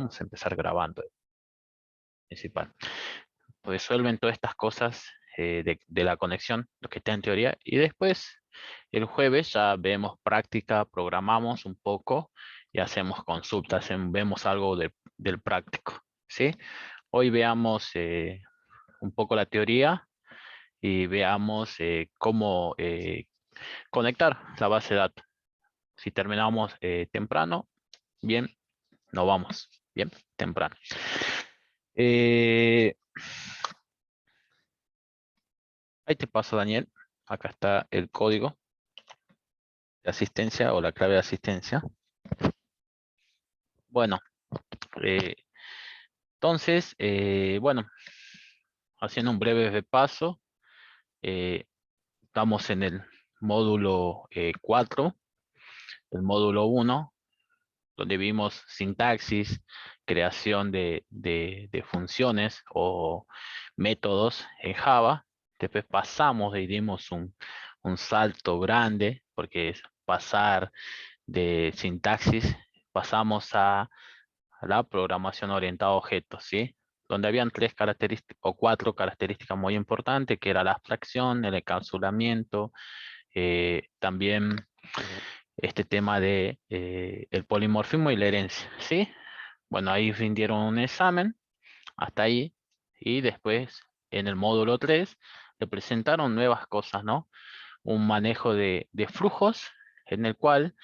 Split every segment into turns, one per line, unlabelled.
Vamos a empezar grabando principal. Resuelven todas estas cosas de la conexión, lo que está en teoría, y después el jueves ya vemos práctica, programamos un poco y hacemos consultas, vemos algo del práctico, ¿sí? Hoy veamos un poco la teoría y veamos cómo conectar la base de datos. Si terminamos temprano, bien, no vamos, bien, temprano. Eh, Ahí te paso, Daniel. Acá está el código de asistencia o la clave de asistencia. Bueno, eh, entonces, bueno, haciendo un breve repaso, eh, estamos en el módulo 4, el módulo 1, donde vimos sintaxis, creación de funciones o métodos en Java. Después pasamos y dimos un salto grande, porque es pasar de sintaxis, pasamos a la programación orientada a objetos, ¿sí? Donde habían 3 características o 4 características muy importantes, que era la abstracción, el encapsulamiento, también este tema de el polimorfismo y la herencia, ¿sí? Bueno, ahí rindieron un examen, hasta ahí, y después en el módulo 3 le presentaron nuevas cosas, ¿no? Un manejo de flujos en el cual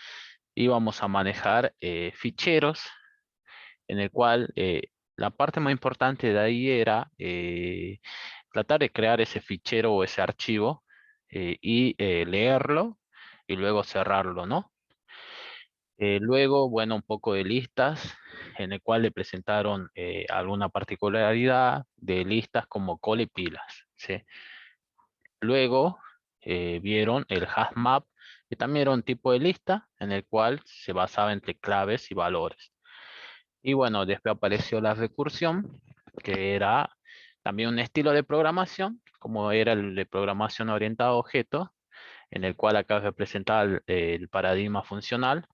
íbamos a manejar ficheros, en el cual la parte más importante de ahí era tratar de crear ese fichero o ese archivo y leerlo y luego cerrarlo, ¿no? Luego, bueno, un poco de listas, en el cual le presentaron alguna particularidad de listas como call y pilas, ¿sí? Luego vieron el HashMap, que también era un tipo de lista en el cual se basaba entre claves y valores. Y bueno, después apareció la recursión, que era también un estilo de programación, como era el de programación orientada a objetos, en el cual acá representaba el paradigma funcional,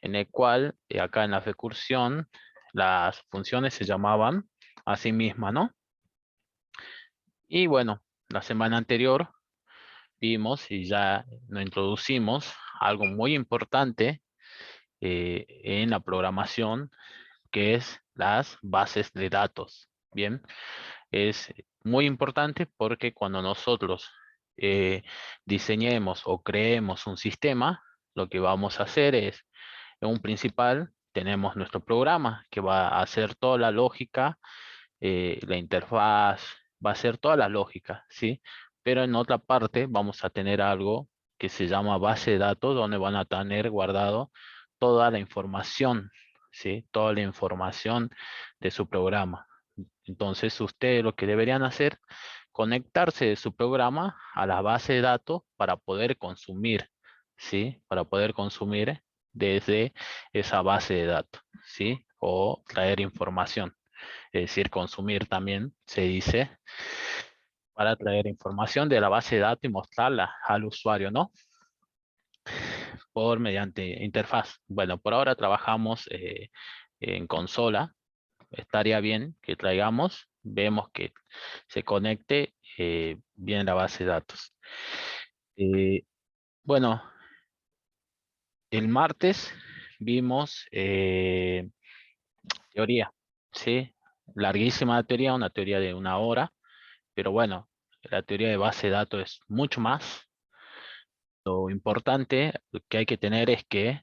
en el cual acá en la recursión las funciones se llamaban a sí mismas, ¿no? Y bueno, la semana anterior vimos y ya nos introducimos algo muy importante en la programación, que es las bases de datos. Bien, es muy importante porque cuando nosotros eh, diseñemos o creemos un sistema, lo que vamos a hacer es, en un principal, tenemos nuestro programa que va a hacer toda la lógica, la interfaz, va a hacer toda la lógica, ¿sí? Pero en otra parte vamos a tener algo que se llama base de datos, donde van a tener guardado toda la información, ¿sí? Toda la información de su programa. Entonces, ustedes lo que deberían hacer, conectarse de su programa a la base de datos para poder consumir, ¿sí? Para poder consumir desde esa base de datos, ¿sí? O traer información. Es decir, consumir también se dice para traer información de la base de datos y mostrarla al usuario, ¿no? Por mediante interfaz. Bueno, por ahora trabajamos en consola. Estaría bien que traigamos, vemos que se conecte bien la base de datos. Eh, bueno, el martes vimos teoría, ¿sí? Larguísima teoría, una teoría de 1 hora, pero bueno, la teoría de base de datos es mucho más. Lo importante que hay que tener es que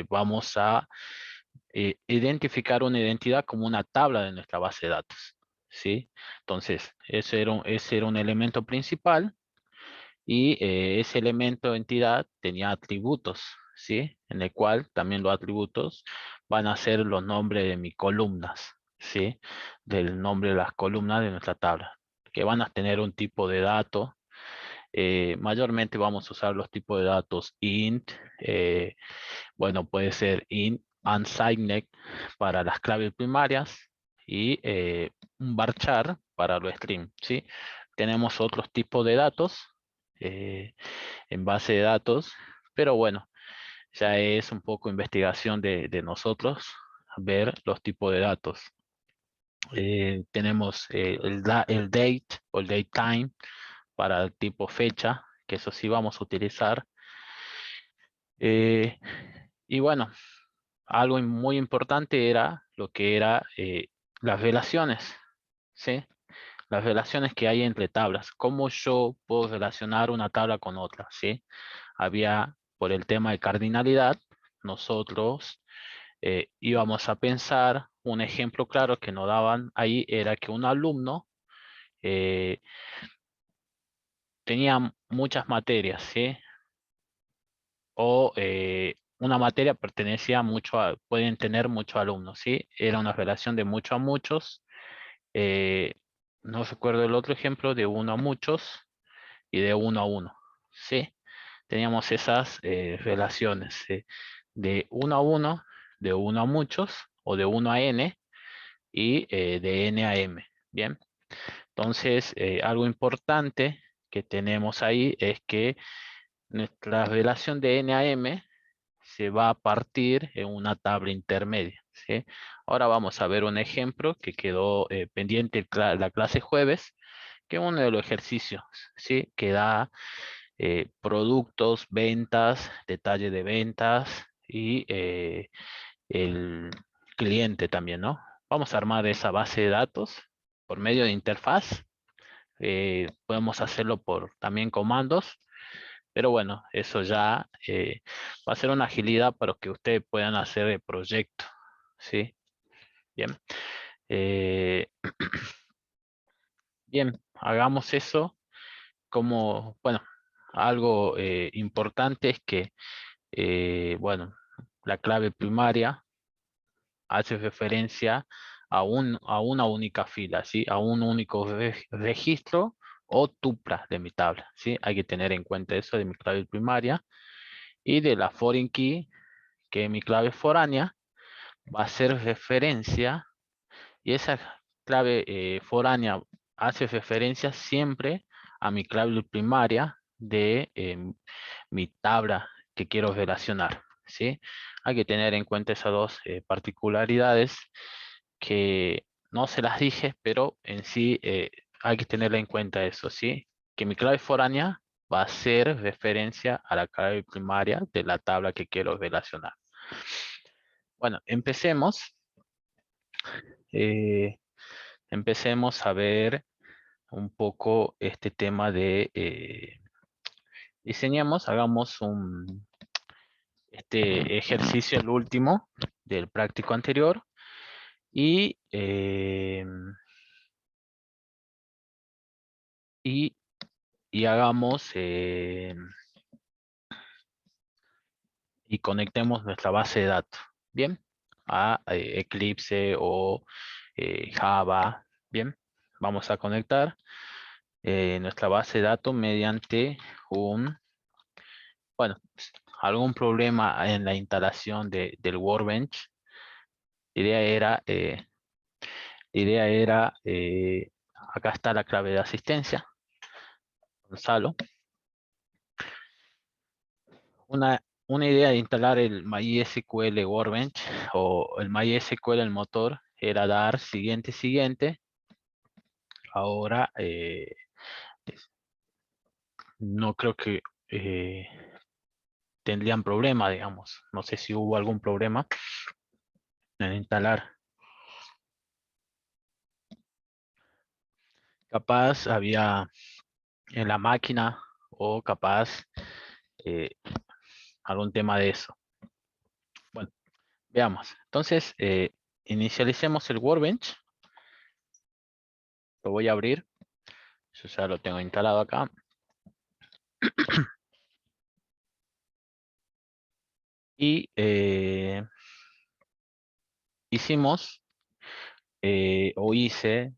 vamos a identificar una identidad como una tabla de nuestra base de datos, ¿sí? Entonces, ese era un elemento principal y ese elemento de entidad tenía atributos, ¿sí? En el cual también los atributos van a ser los nombres de mis columnas, ¿sí? Del nombre de las columnas de nuestra tabla, que van a tener un tipo de dato. Mayormente vamos a usar los tipos de datos int, bueno, puede ser int unsigned para las claves primarias y un varchar para los string, ¿sí? Tenemos otros tipos de datos en base de datos, pero bueno, ya es un poco investigación de nosotros ver los tipos de datos. Tenemos el date o el date time para el tipo fecha, que eso sí vamos a utilizar. Y bueno, algo muy importante era lo que era las relaciones, ¿sí? Las relaciones que hay entre tablas. ¿Cómo yo puedo relacionar una tabla con otra? ¿Sí? Había, por el tema de cardinalidad, nosotros íbamos a pensar, un ejemplo claro que nos daban ahí era que un alumno eh, tenía muchas materias, ¿sí? O una materia pertenecía mucho a, pueden tener muchos alumnos, ¿sí? Era una relación de mucho a muchos. eh, no recuerdo el otro ejemplo de uno a muchos y de uno a uno, ¿sí? Teníamos esas relaciones, ¿sí? De uno a uno, de uno a muchos o de uno a n y de n a m, ¿bien? Entonces, algo importante que tenemos ahí es que nuestra relación de n a m se va a partir en una tabla intermedia, ¿sí? Ahora vamos a ver un ejemplo que quedó pendiente la clase jueves, que es uno de los ejercicios, ¿sí? Que da productos, ventas, detalle de ventas y el cliente también, ¿no? Vamos a armar esa base de datos por medio de interfaz. Podemos hacerlo por también comandos, pero bueno, eso ya va a ser una agilidad para que ustedes puedan hacer el proyecto, ¿sí? Bien. Eh, bien, hagamos eso como, bueno, algo importante es que, bueno, la clave primaria hace referencia a una única fila, ¿sí? A un único registro o tupla de mi tabla, ¿sí? Hay que tener en cuenta eso de mi clave primaria. Y de la foreign key, que es mi clave foránea, va a hacer referencia, y esa clave foránea hace referencia siempre a mi clave primaria de mi tabla que quiero relacionar, ¿sí? Hay que tener en cuenta esas dos particularidades que no se las dije, pero en sí hay que tenerla en cuenta eso, ¿sí? Que mi clave foránea va a hacer referencia a la clave primaria de la tabla que quiero relacionar. Bueno, empecemos. eh, Empecemos a ver un poco este tema de diseñemos, hagamos este ejercicio, el último del práctico anterior, y, y, y hagamos y conectemos nuestra base de datos, ¿bien? A Eclipse o Java, ¿bien? Vamos a conectar nuestra base de datos mediante bueno, algún problema en la instalación del Workbench. La idea era, acá está la clave de asistencia, Gonzalo. Una idea de instalar el MySQL Workbench o el MySQL el motor era dar siguiente, siguiente. Ahora no creo que tendrían problema, digamos. No sé si hubo algún problema en instalar. Capaz había en la máquina o capaz eh, algún tema de eso. Bueno, veamos. Entonces, inicialicemos el Workbench. Lo voy a abrir. Yo ya lo tengo instalado acá. Y hicimos o hice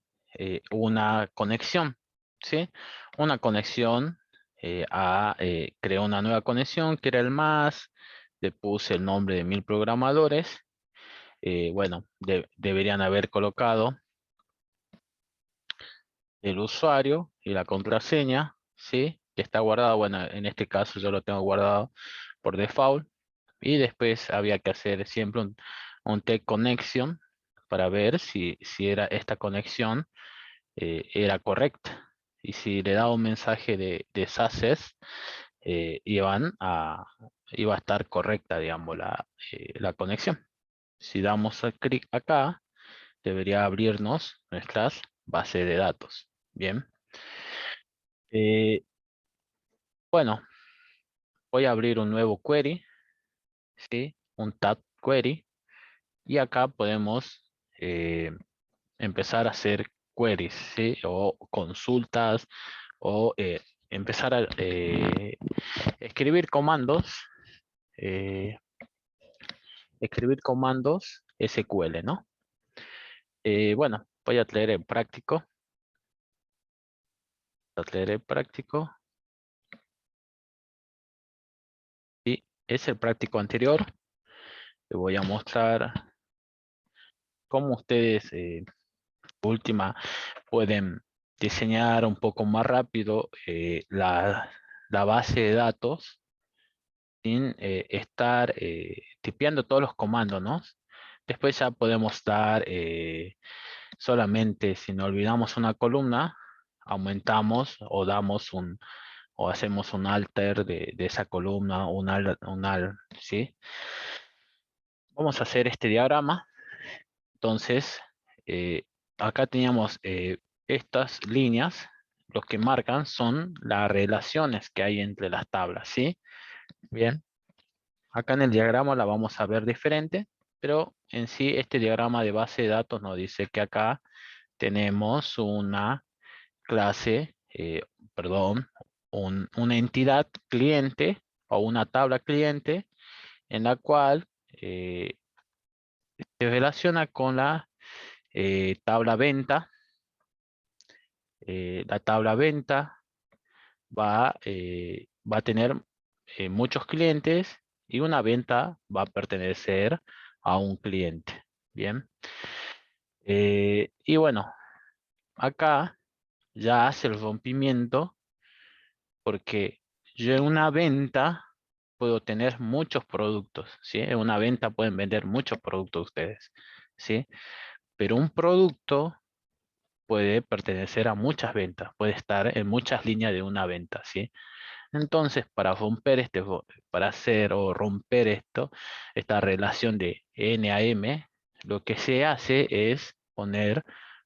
una conexión, ¿sí? Una conexión creé una nueva conexión que era el más, le puse el nombre de 1000 programadores. Bueno, deberían haber colocado el usuario y la contraseña, ¿sí? Que está guardado, bueno, en este caso yo lo tengo guardado por default. Y después había que hacer siempre un test connection para ver si era esta conexión era correcta. Y si le da un mensaje de success, iba a estar correcta, digamos, la conexión. Si damos clic acá, debería abrirnos nuestras bases de datos. Bien. Eh, bueno, voy a abrir un nuevo query, ¿sí? Un tab query. Y acá podemos empezar a hacer queries, ¿sí? O consultas, o empezar a escribir comandos, eh, SQL, ¿no? Bueno, voy a leer el práctico. Y es el práctico anterior. Les voy a mostrar cómo ustedes, última, pueden diseñar un poco más rápido la base de datos sin estar tipeando todos los comandos, ¿no? Después ya podemos dar solamente, si no olvidamos una columna, aumentamos o damos o hacemos un alter de esa columna, ¿sí? Vamos a hacer este diagrama. Entonces, eh, acá teníamos estas líneas, los que marcan son las relaciones que hay entre las tablas, ¿sí? Bien, acá en el diagrama la vamos a ver diferente, pero en sí este diagrama de base de datos nos dice que acá tenemos una clase, perdón, una entidad cliente o una tabla cliente en la cual se relaciona con la tabla venta. La tabla venta va a tener muchos clientes y una venta va a pertenecer a un cliente. Bien. Y bueno, acá ya hace el rompimiento porque yo en una venta puedo tener muchos productos, ¿sí? En una venta pueden vender muchos productos ustedes, ¿sí? Pero un producto puede pertenecer a muchas ventas, puede estar en muchas líneas de una venta, ¿sí? Entonces, para hacer o romper esta relación de N a M, lo que se hace es poner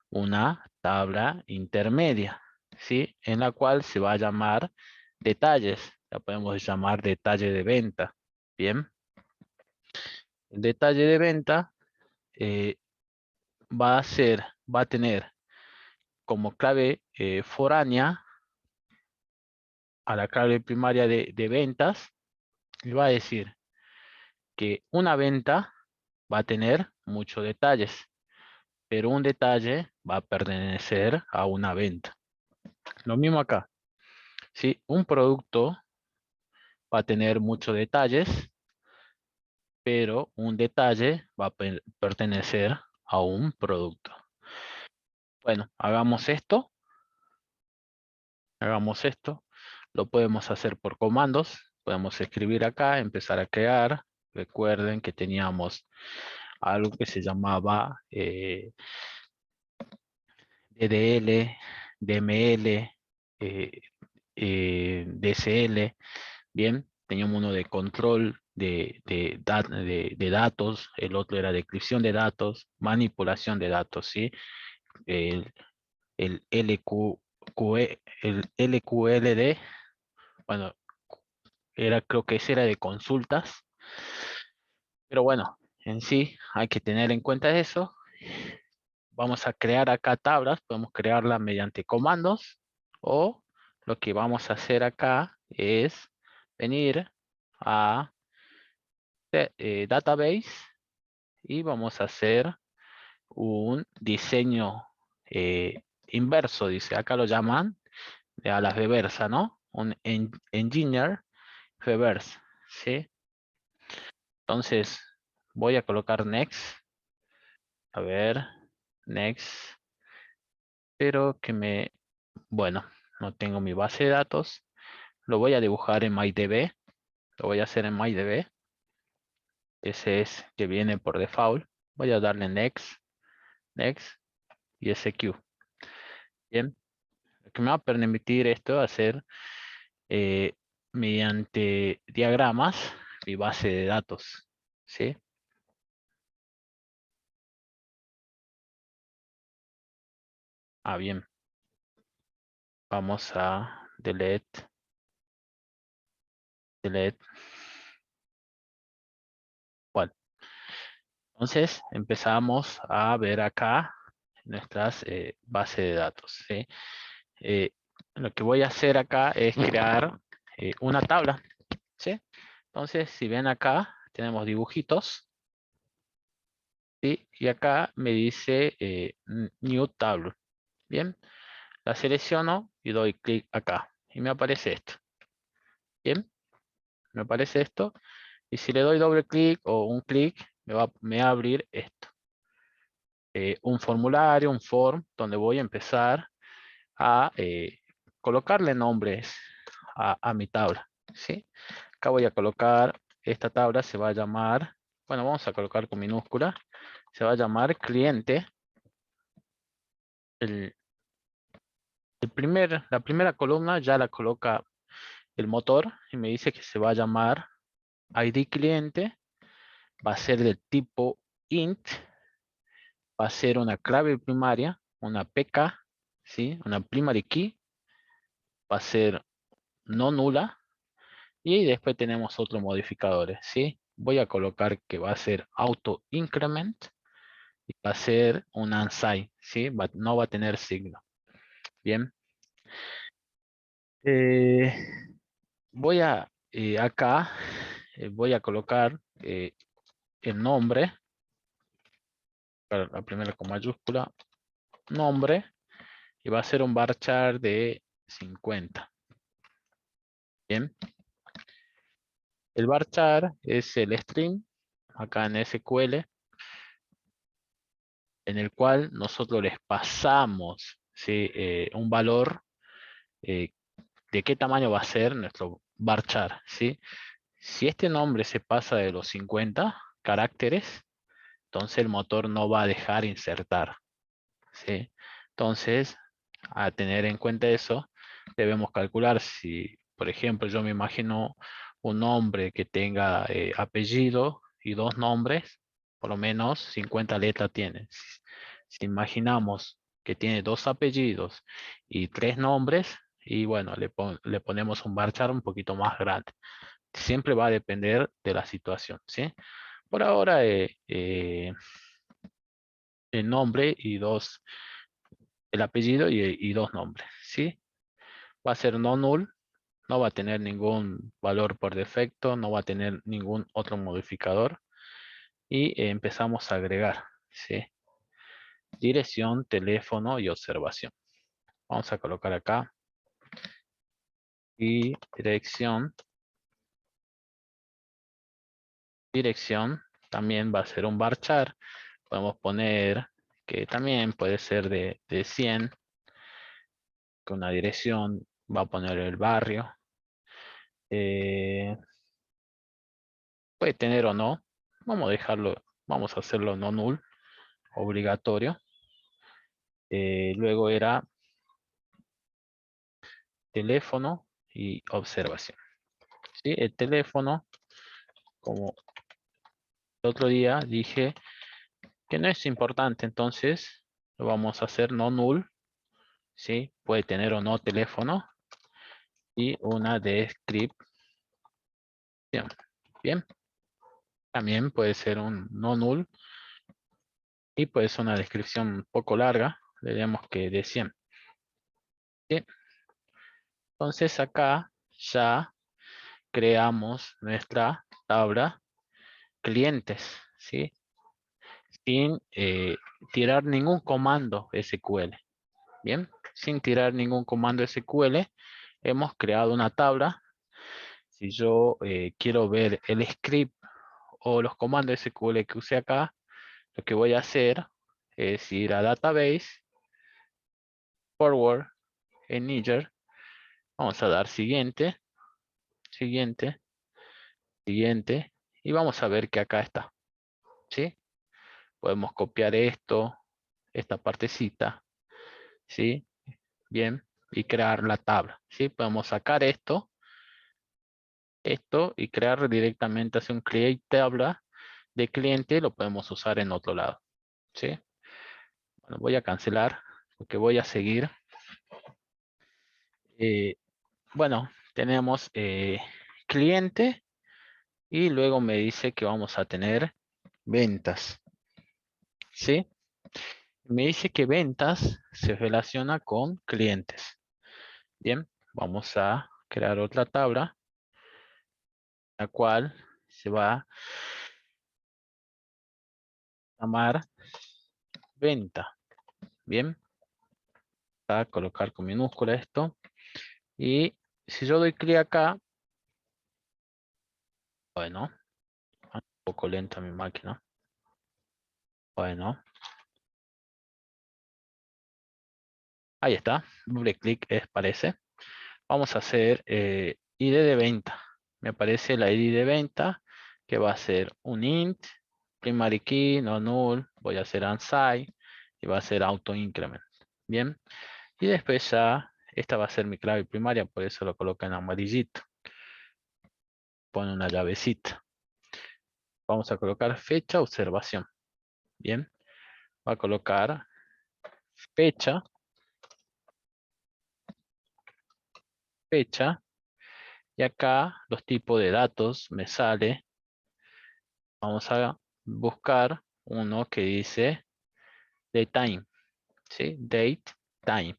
una tabla intermedia, ¿sí? En la cual se va a llamar detalles, la podemos llamar detalle de venta, ¿bien? El detalle de venta eh, va a tener como clave foránea a la clave primaria de ventas, y va a decir que una venta va a tener muchos detalles, pero un detalle va a pertenecer a una venta. Lo mismo acá. Si un producto va a tener muchos detalles, pero un detalle va a pertenecer a un producto. Bueno, hagamos esto. Hagamos esto. Lo podemos hacer por comandos. Podemos escribir acá, empezar a crear. Recuerden que teníamos algo que se llamaba DDL, DML, DSL. Bien, teníamos uno de control de datos, el otro era descripción de datos, manipulación de datos, ¿sí? El, el el LQLD, bueno, creo que ese era de consultas, pero bueno, en sí hay que tener en cuenta eso. Vamos a crear acá tablas, podemos crearlas mediante comandos, o lo que vamos a hacer acá es venir a database y vamos a hacer un diseño inverso, dice, acá lo llaman a la reversa, ¿no? Un engineer reverse, ¿sí? Entonces voy a colocar next, a ver, next, pero bueno, no tengo mi base de datos, lo voy a dibujar en MyDB, lo voy a hacer en MyDB, ese es que viene por default. Voy a darle next, next y SQ. Bien, lo que me va a permitir esto hacer eh, mediante diagramas mi base de datos, ¿sí? Bien, vamos a delete, delete. Bueno, entonces empezamos a ver acá nuestras bases de datos, ¿sí? Eh, lo que voy a hacer acá es crear una tabla, ¿sí? Entonces, si ven acá, tenemos dibujitos, ¿sí? Y acá me dice New Table. Bien, la selecciono y doy clic acá. Y me aparece esto. Bien, me aparece esto. Y si le doy doble clic o un clic, me va a abrir esto. Un formulario, un form, donde voy a empezar a colocarle nombres a mi tabla, ¿sí? Acá voy a colocar, esta tabla se va a llamar, bueno, vamos a colocar con minúscula, se va a llamar cliente. El, la primera columna ya la coloca el motor y me dice que se va a llamar ID cliente, va a ser del tipo int, va a ser una clave primaria, una PK, ¿sí? Una primary key, va a ser no nula y después tenemos otros modificadores, ¿sí? Voy a colocar que va a ser auto increment y va a ser un unsigned, ¿sí? No va a tener signo. Bien. Eh, voy a acá voy a colocar el nombre, para la primera con mayúscula, nombre, y va a ser un varchar de 50. Bien. El varchar es el string, acá en SQL, en el cual nosotros les pasamos, ¿sí? Un valor eh, de qué tamaño va a ser nuestro varchar, ¿sí? Si este nombre se pasa de los 50 caracteres, entonces el motor no va a dejar insertar, ¿sí? Entonces, a tener en cuenta eso, debemos calcular si, por ejemplo, yo me imagino un nombre que tenga apellido y dos nombres, por lo menos 50 letras tiene. Si imaginamos que tiene dos apellidos y tres nombres, y bueno, le ponemos un varchar un poquito más grande. Siempre va a depender de la situación, ¿sí? Por ahora, el nombre y el apellido y dos nombres, ¿sí? Va a ser no null, no va a tener ningún valor por defecto, no va a tener ningún otro modificador. Y empezamos a agregar, ¿sí? Dirección, teléfono y observación. Vamos a colocar acá. Y dirección también va a ser un varchar. Podemos poner que también puede ser de 100, con una dirección, va a poner el barrio. Puede tener o no. Vamos a dejarlo, vamos a hacerlo no null, obligatorio. Luego era teléfono y observación. ¿Sí? El teléfono, como el otro día dije que no es importante, entonces lo vamos a hacer no null. ¿Sí? Puede tener o no teléfono y una descripción. Bien, también puede ser un no null y puede ser una descripción un poco larga. Le diremos que de 100. ¿Sí? Entonces acá ya creamos nuestra tabla clientes, ¿sí? Sin tirar ningún comando SQL. Bien, sin tirar ningún comando SQL, hemos creado una tabla. Si yo quiero ver el script o los comandos SQL que use acá, lo que voy a hacer es ir a Database, Forward, en Niger. Vamos a dar siguiente, siguiente, siguiente. Y vamos a ver que acá está. ¿Sí? podemos copiar esto, esta partecita, ¿sí? Bien, y crear la tabla, ¿sí? Podemos sacar esto y crear directamente hacia un create tabla de cliente, lo podemos usar en otro lado, ¿sí? Bueno, voy a cancelar porque voy a seguir. Eh, bueno, tenemos cliente y luego me dice que vamos a tener ventas, ¿sí? Me dice que ventas se relaciona con clientes. Bien, vamos a crear otra tabla, la cual se va a llamar venta. Bien, a colocar con minúscula esto. Y si yo doy clic acá, bueno, un poco lenta mi máquina. Bueno, ahí está, doble clic parece. Vamos a hacer ID de venta. Me aparece la ID de venta, que va a ser un int, primary key, no null, voy a hacer unsigned y va a ser auto increment. Bien, y después ya, esta va a ser mi clave primaria, por eso lo coloco en amarillito. Pone una llavecita. Vamos a colocar fecha observación. Bien, va a colocar fecha, fecha, y acá los tipos de datos me sale. Vamos a buscar uno que dice DateTime, ¿sí? Date, time.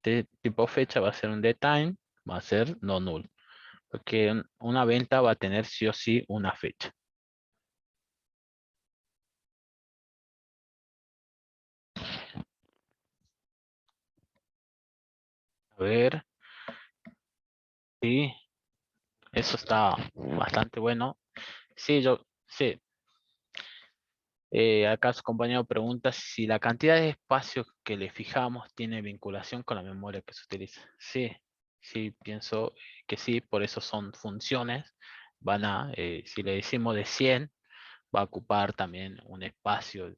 De tipo fecha va a ser un DateTime, va a ser no null. Porque una venta va a tener sí o sí una fecha. A ver, sí, eso está bastante bueno. Sí, sí. Acá su compañero pregunta si la cantidad de espacio que le fijamos tiene vinculación con la memoria que se utiliza. Sí, sí, pienso que sí, por eso son funciones. Si le decimos de 100, va a ocupar también un espacio.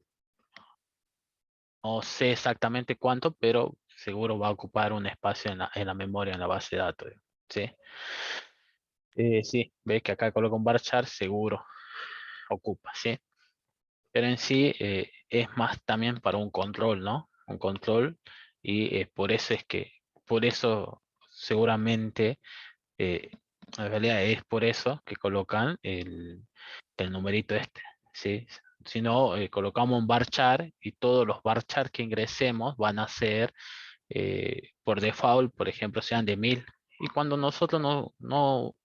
No sé exactamente cuánto, pero seguro va a ocupar un espacio en la memoria, en la base de datos. Sí, sí, ve que acá coloca un varchar, seguro ocupa, ¿sí? Pero en sí es más también para un control, ¿no? Un control y por eso seguramente, eh, en realidad es por eso que colocan el numerito este, ¿sí? Si no, colocamos un varchar y todos los varchar que ingresemos van a ser por default, por ejemplo, sean de 1000. Y cuando nosotros no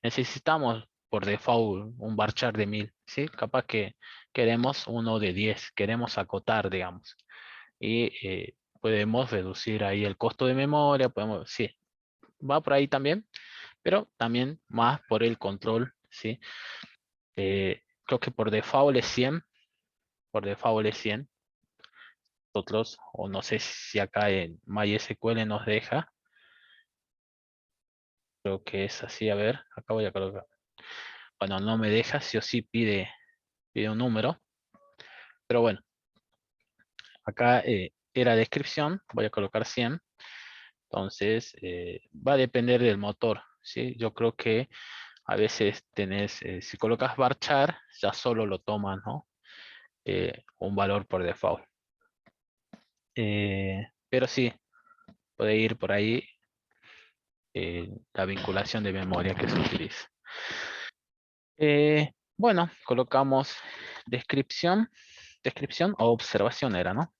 necesitamos por default un varchar de 1000, ¿sí? Capaz que queremos uno de 10, queremos acotar, digamos. Y podemos reducir ahí el costo de memoria, podemos, sí, va por ahí también, pero también más por el control, ¿sí? Creo que por default es 100, por default es 100. Nosotros, o no sé si acá en MySQL nos deja, creo que es así, a ver, acá voy a colocar. Bueno, no me deja, sí o sí pide un número, pero bueno, acá era descripción, voy a colocar 100. Entonces, va a depender del motor, ¿sí? Yo creo que a veces tenés, si colocas varchar, ya solo lo toman, ¿no? Un valor por default. Pero sí, puede ir por ahí la vinculación de memoria que se utiliza. Bueno, colocamos descripción o observación era, ¿no?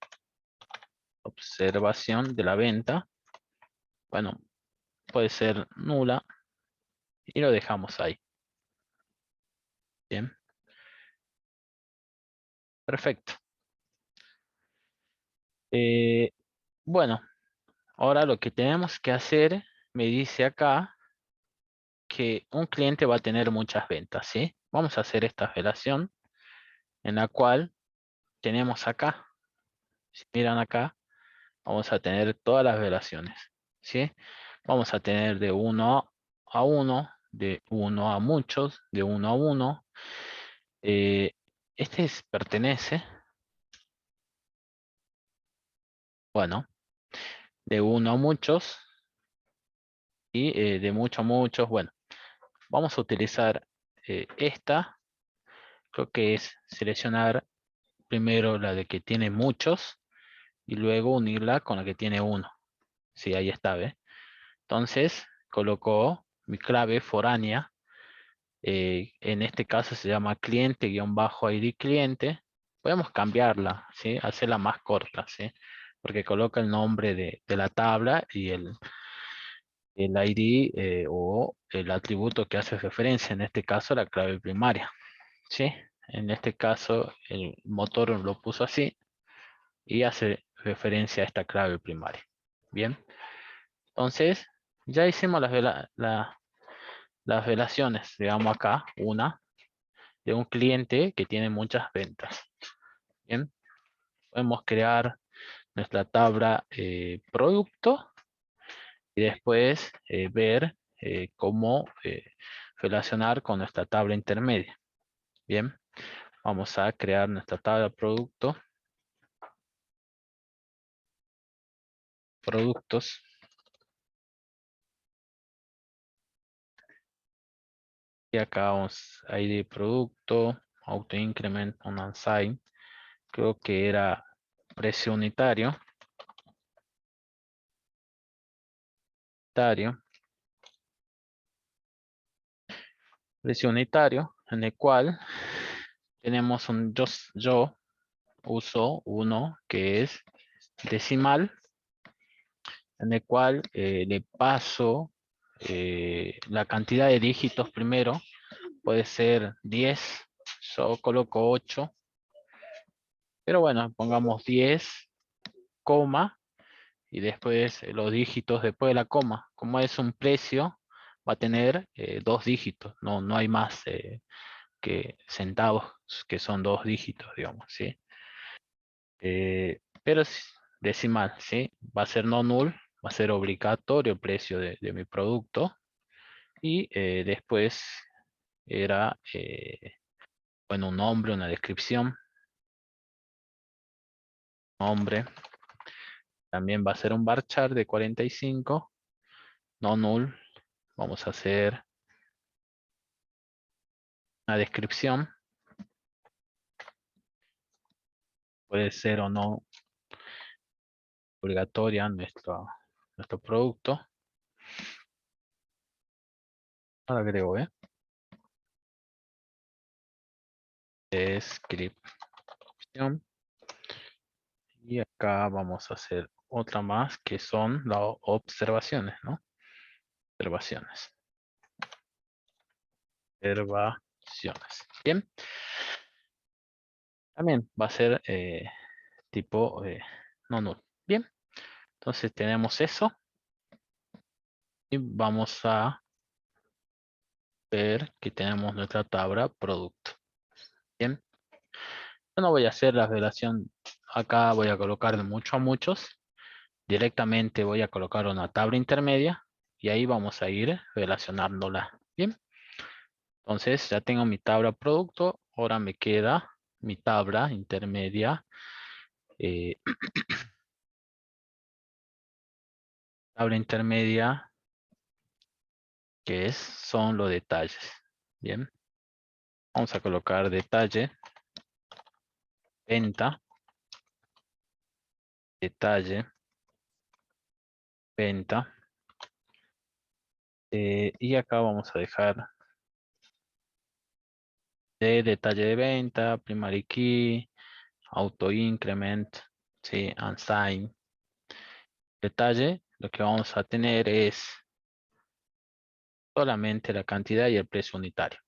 Observación de la venta. Bueno, puede ser nula y lo dejamos ahí. Bien, perfecto. Bueno, ahora lo que tenemos que hacer, me dice acá que un cliente va a tener muchas ventas, ¿sí? Vamos a hacer esta relación en la cual tenemos acá, si miran acá, vamos a tener todas las relaciones, ¿sí? Vamos a tener de 1 a 1, de 1 a muchos, de 1 a 1. pertenece, bueno, de uno a muchos y de mucho a muchos. Bueno, vamos a utilizar esta. Creo que es seleccionar primero la de que tiene muchos y luego unirla con la que tiene uno. Sí, ahí está, ¿ve? Entonces, coloco mi clave foránea. En este caso se llama cliente-id cliente. Podemos cambiarla, ¿sí? Hacerla más corta, ¿sí? Porque coloca el nombre de la tabla y el ID o el atributo que hace referencia, en este caso la clave primaria, ¿sí? En este caso el motor lo puso así y hace referencia a esta clave primaria. Bien, entonces ya hicimos las relaciones, digamos acá, una de un cliente que tiene muchas ventas. Bien, podemos crear nuestra tabla producto y después ver cómo relacionar con nuestra tabla intermedia. Bien, vamos a crear nuestra tabla producto, productos, y acá vamos a ID producto, auto increment, unassign, creo que era precio unitario, precio unitario, en el cual tenemos yo uso uno que es decimal, en el cual le paso la cantidad de dígitos primero, puede ser 10, yo coloco 8, pero bueno, pongamos 10, coma, y después los dígitos después de la coma. Como es un precio, va a tener dos dígitos, no hay más que centavos, que son dos dígitos, digamos, ¿sí? Pero es decimal, ¿sí? Va a ser no null, va a ser obligatorio el precio de mi producto. Y después era, bueno, un nombre, una descripción, nombre. También va a ser un varchar de 45, no null. Vamos a hacer una descripción, puede ser o no obligatoria nuestro producto. Ahora agrego, descripción. Y acá vamos a hacer otra más que son las observaciones, ¿no? Observaciones. Observaciones. Bien. También va a ser tipo no null. Bien. Entonces tenemos eso. Y vamos a ver que tenemos nuestra tabla producto. Bien. Yo no voy a hacer la relación. Acá voy a colocar de mucho a muchos. Directamente voy a colocar una tabla intermedia. Y ahí vamos a ir relacionándola. Bien. Entonces ya tengo mi tabla producto. Ahora me queda mi tabla intermedia. eh, tabla intermedia que son los detalles. Bien. Vamos a colocar detalle, venta, detalle, venta. Y acá vamos a dejar de detalle de venta, primary key, auto increment, sí, unsigned. Detalle, lo que vamos a tener es solamente la cantidad y el precio unitario.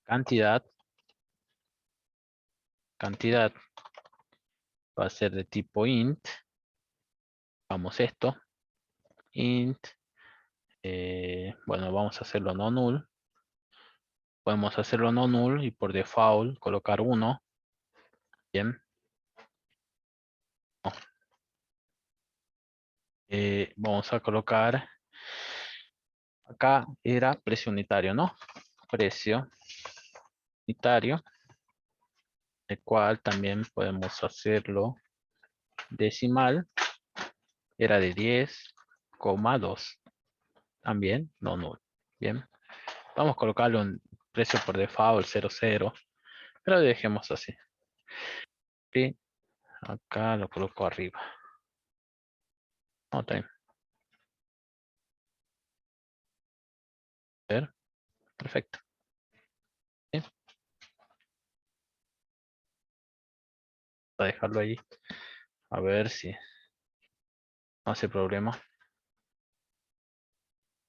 Cantidad, cantidad va a ser de tipo int. Vamos esto, int. Bueno, vamos a hacerlo no null. Podemos hacerlo no null y por default colocar 1. Bien. No. Vamos a colocar, acá era precio unitario, ¿no? Precio unitario. el cual también podemos hacerlo decimal, era de 10,2. También, no nulo. Bien, vamos a colocarle un precio por default, 00, pero dejemos así. Y acá lo coloco arriba. Ok, perfecto. Bien, voy a dejarlo ahí. A ver si no hace problema.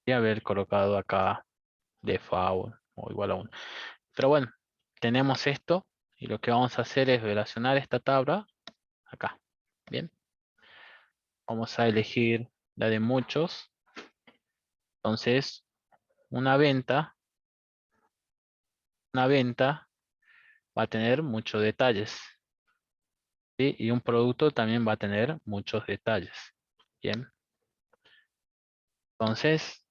Y haber colocado acá default o igual a 1. Pero bueno, tenemos esto y lo que vamos a hacer es relacionar esta tabla acá. Bien, vamos a elegir la de muchos. Entonces, una venta va a tener muchos detalles, ¿sí? Y un producto también va a tener muchos detalles. Bien, entonces,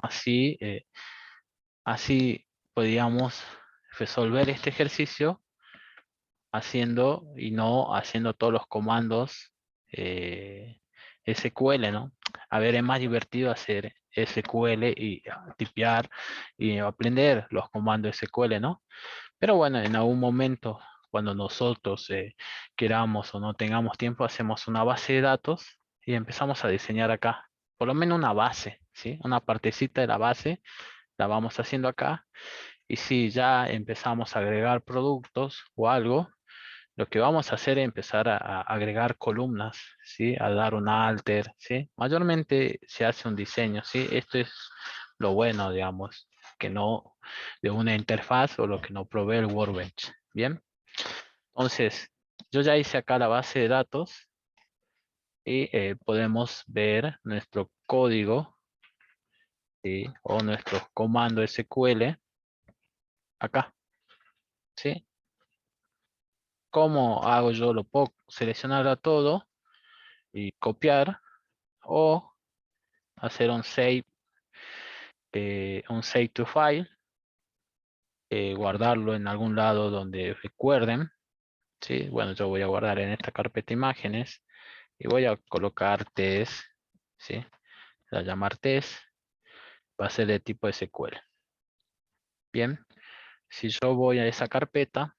así podríamos resolver este ejercicio haciendo y no haciendo todos los comandos SQL, ¿no? A ver, es más divertido hacer SQL y tipear y aprender los comandos SQL, ¿no? Pero bueno, en algún momento, cuando nosotros queramos o no tengamos tiempo, hacemos una base de datos y empezamos a diseñar acá, por lo menos una base, ¿sí? Una partecita de la base la vamos haciendo acá. Y si ya empezamos a agregar productos o algo, lo que vamos a hacer es empezar a agregar columnas, ¿sí? A dar un alter, ¿sí? Mayormente se hace un diseño, ¿sí? Esto es lo bueno, digamos, que no de una interfaz o lo que no provee el Workbench. Bien, entonces yo ya hice acá la base de datos y podemos ver nuestro código, ¿sí? O nuestro comando SQL acá, ¿sí? ¿Cómo hago yo? Lo puedo seleccionar a todo y copiar o hacer un save to file, guardarlo en algún lado donde recuerden, ¿sí? Bueno, yo voy a guardar en esta carpeta imágenes y voy a colocar test, ¿sí? Va a llamar test, va a ser de tipo SQL. Bien, si yo voy a esa carpeta,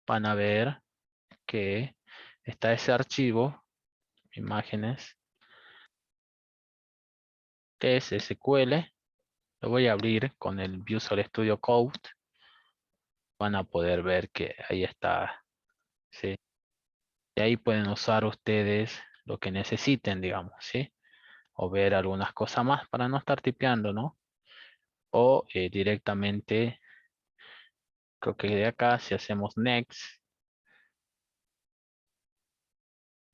van a ver que está ese archivo, imágenes, test SQL. Lo voy a abrir con el Visual Studio Code. Van a poder ver que ahí está, ¿sí? Y ahí pueden usar ustedes lo que necesiten, digamos, ¿sí? O ver algunas cosas más para no estar tipeando, ¿no? O directamente, creo que de acá, si hacemos next,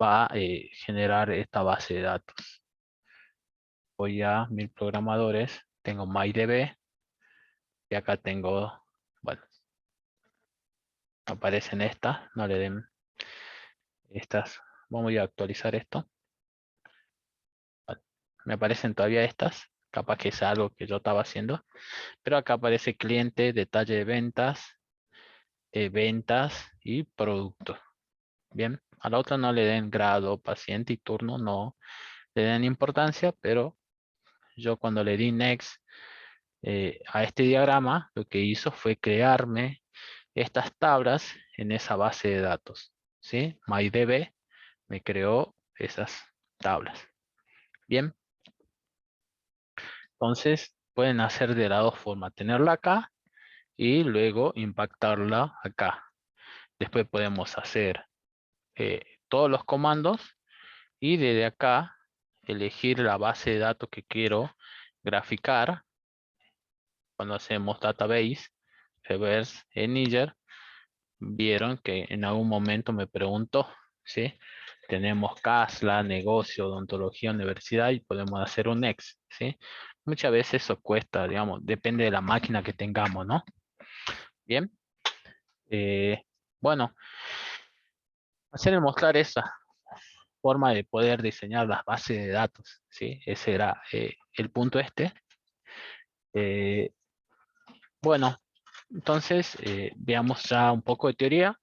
va a generar esta base de datos. Voy a 1000 programadores, tengo MyDB, y acá tengo, bueno, aparecen estas, no le den estas. Vamos a actualizar esto. Vale, me aparecen todavía estas, capaz que es algo que yo estaba haciendo, pero acá aparece cliente, detalle de ventas y producto. Bien, a la otra no le den grado, paciente y turno, no le den importancia, pero yo cuando le di next a este diagrama, lo que hizo fue crearme estas tablas en esa base de datos, ¿sí? MyDB me creó esas tablas. Bien, entonces pueden hacer de las dos formas, tenerla acá y luego impactarla acá. Después podemos hacer todos los comandos y desde acá elegir la base de datos que quiero graficar. Cuando hacemos database, reverse enigger, vieron que en algún momento me preguntó, ¿sí? Tenemos CASLA, negocio, odontología, universidad y podemos hacer un next, ¿sí? Muchas veces eso cuesta, digamos, depende de la máquina que tengamos, ¿no? Bien. Bueno, hacer el mostrar esa forma de poder diseñar las bases de datos, ¿sí? Ese era el punto este. Eh, bueno, Entonces, veamos ya un poco de teoría.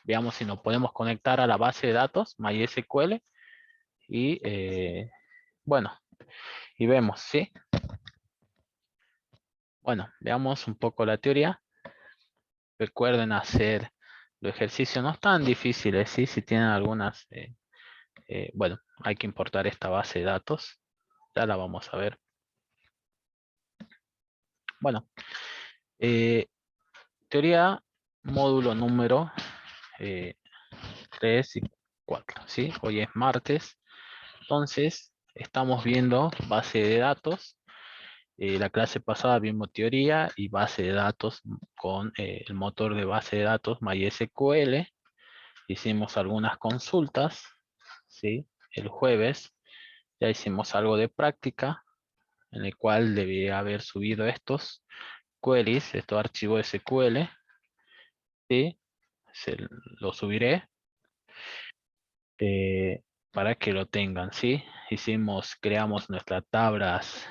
Veamos si nos podemos conectar a la base de datos MySQL. Y bueno, y vemos, ¿sí? Bueno, veamos un poco la teoría. Recuerden hacer los ejercicios, no están difíciles, ¿sí? Si tienen algunas, bueno, hay que importar esta base de datos. Ya la vamos a ver. Bueno, teoría módulo número 3 y 4, ¿sí? Hoy es martes. Entonces, estamos viendo base de datos. La clase pasada vimos teoría y base de datos con el motor de base de datos MySQL. Hicimos algunas consultas, ¿sí? El jueves ya hicimos algo de práctica en el cual debía haber subido estos queries, estos archivos SQL, ¿sí? Se lo subiré para que lo tengan, ¿sí? Creamos nuestras tablas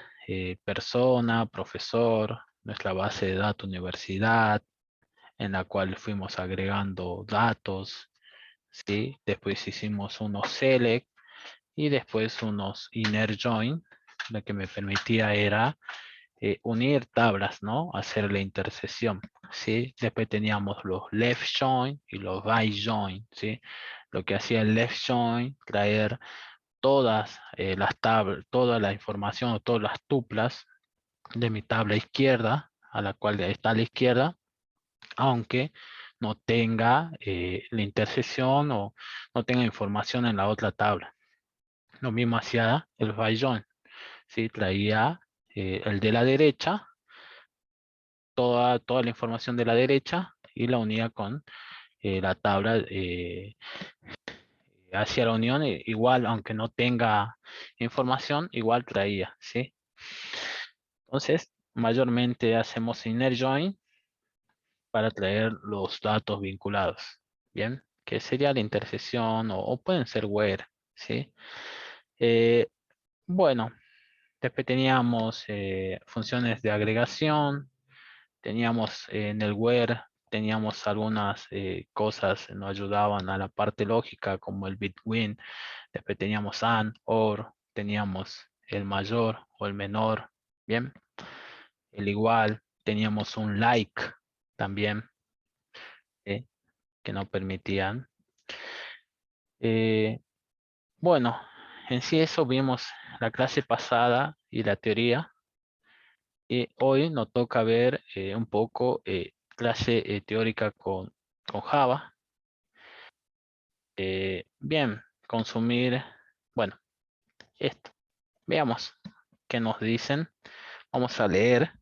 persona, profesor, nuestra base de datos universidad, en la cual fuimos agregando datos, ¿sí? Después hicimos unos select y después unos inner join. Lo que me permitía era unir tablas, ¿no? Hacer la intersección, ¿sí? Después teníamos los left join y los right join, ¿sí? Lo que hacía el left join, traer todas las tablas, toda la información o todas las tuplas de mi tabla izquierda, a la cual está a la izquierda, aunque no tenga la intersección o no tenga información en la otra tabla. Lo mismo hacía el right join, ¿sí? Traía el de la derecha, toda la información de la derecha y la unía con la tabla hacia la unión, igual, aunque no tenga información, igual traía, ¿sí? Entonces, mayormente hacemos inner join para traer los datos vinculados, ¿bien? Que sería la intersección o pueden ser where, ¿sí? Eh, bueno, después teníamos funciones de agregación, teníamos en el where, teníamos algunas cosas que nos ayudaban a la parte lógica como el between, después teníamos and, or, teníamos el mayor o el menor, ¿bien? El igual, teníamos un like también, ¿sí? Que nos permitían. Eh, bueno, en sí eso vimos la clase pasada y la teoría. Y hoy nos toca ver un poco clase teórica con Java. Bien, consumir, bueno, esto. Veamos qué nos dicen. Vamos a leer.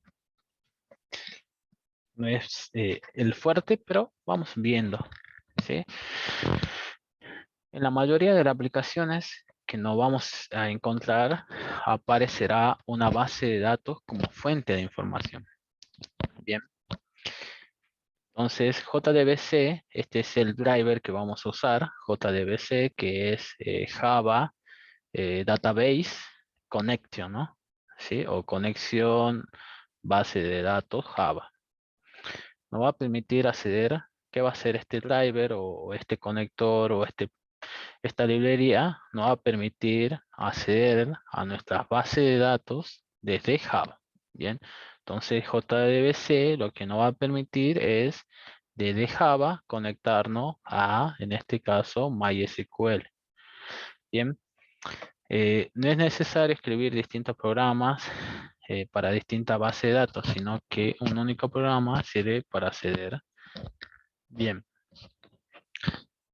No es el fuerte, pero vamos viendo, ¿sí? En la mayoría de las aplicaciones que nos vamos a encontrar, aparecerá una base de datos como fuente de información. Bien. Entonces, JDBC, este es el driver que vamos a usar, JDBC, que es Java Database Connection, ¿no? ¿Sí? O conexión base de datos Java. Nos va a permitir acceder, ¿qué va a hacer este driver o este conector o esta librería? Nos va a permitir acceder a nuestras bases de datos desde Java. Bien, entonces JDBC lo que nos va a permitir es desde Java conectarnos a, en este caso, MySQL. Bien, no es necesario escribir distintos programas para distintas bases de datos, sino que un único programa sirve para acceder. Bien,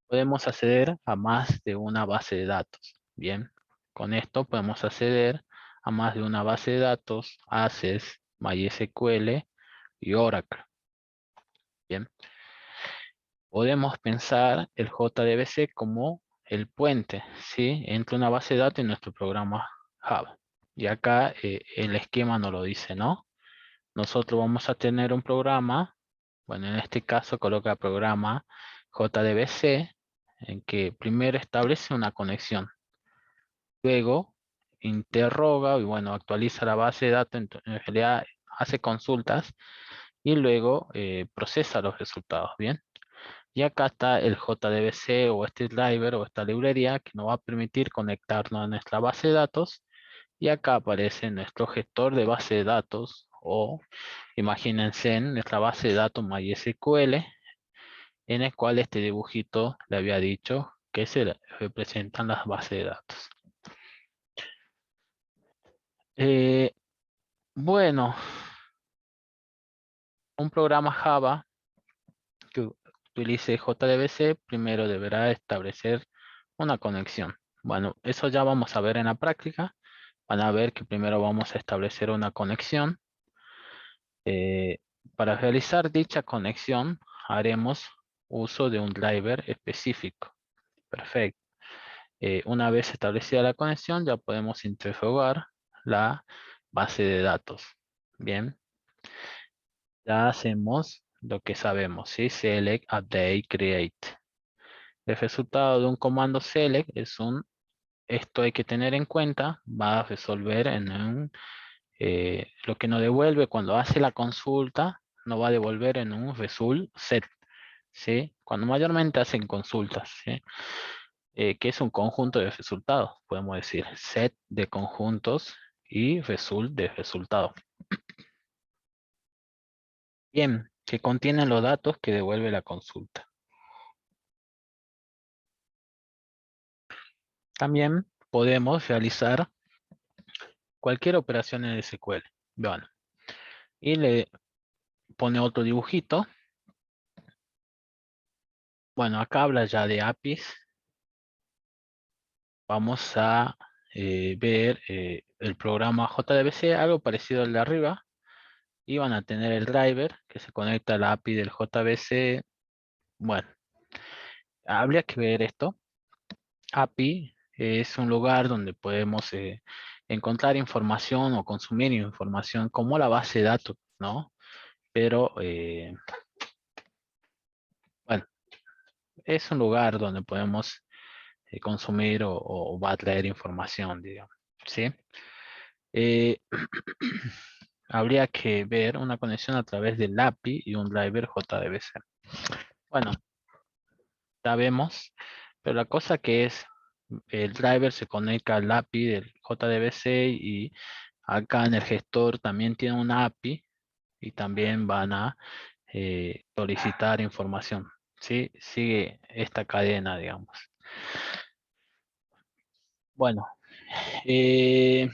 podemos acceder a más de una base de datos. Bien, con esto podemos acceder a más de una base de datos, Access, MySQL y Oracle. Bien, podemos pensar el JDBC como el puente, ¿sí? Entre una base de datos y nuestro programa Java. Y acá el esquema nos lo dice, ¿no? Nosotros vamos a tener un programa, bueno, en este caso coloca programa JDBC, en que primero establece una conexión, luego interroga y bueno, actualiza la base de datos, en realidad hace consultas y luego procesa los resultados, ¿bien? Y acá está el JDBC o este driver o esta librería que nos va a permitir conectarnos a nuestra base de datos. Y acá aparece nuestro gestor de base de datos o imagínense en nuestra base de datos MySQL en el cual este dibujito le había dicho que se representan las bases de datos. Eh, bueno, un programa Java que utilice JDBC primero deberá establecer una conexión. Bueno, eso ya vamos a ver en la práctica. Van a ver que primero vamos a establecer una conexión. Eh, para realizar dicha conexión haremos uso de un driver específico. Perfecto. Una vez establecida la conexión ya podemos interrogar la base de datos. Bien, ya hacemos lo que sabemos, ¿sí? Select, update, create. El resultado de un comando select es esto hay que tener en cuenta, va a resolver lo que nos devuelve cuando hace la consulta, nos va a devolver en un result set, ¿sí? Cuando mayormente hacen consultas, ¿sí? Que es un conjunto de resultados, podemos decir, set de conjuntos y result de resultados. Bien, que contienen los datos que devuelve la consulta. También podemos realizar cualquier operación en SQL. Bueno, y le pone otro dibujito. Bueno, acá habla ya de APIs. Vamos a ver el programa JDBC, algo parecido al de arriba. Y van a tener el driver que se conecta a la API del JBC. Bueno, habría que ver esto. API es un lugar donde podemos encontrar información o consumir información como la base de datos, ¿no? Pero, bueno, es un lugar donde podemos consumir o va a traer información, digamos, ¿sí? Eh, habría que ver una conexión a través del API y un driver JDBC. Bueno, sabemos, pero la cosa que es, el driver se conecta al API del JDBC y acá en el gestor también tiene una API y también van a solicitar información. ¿Sí? Sigue esta cadena, digamos. Bueno, eh,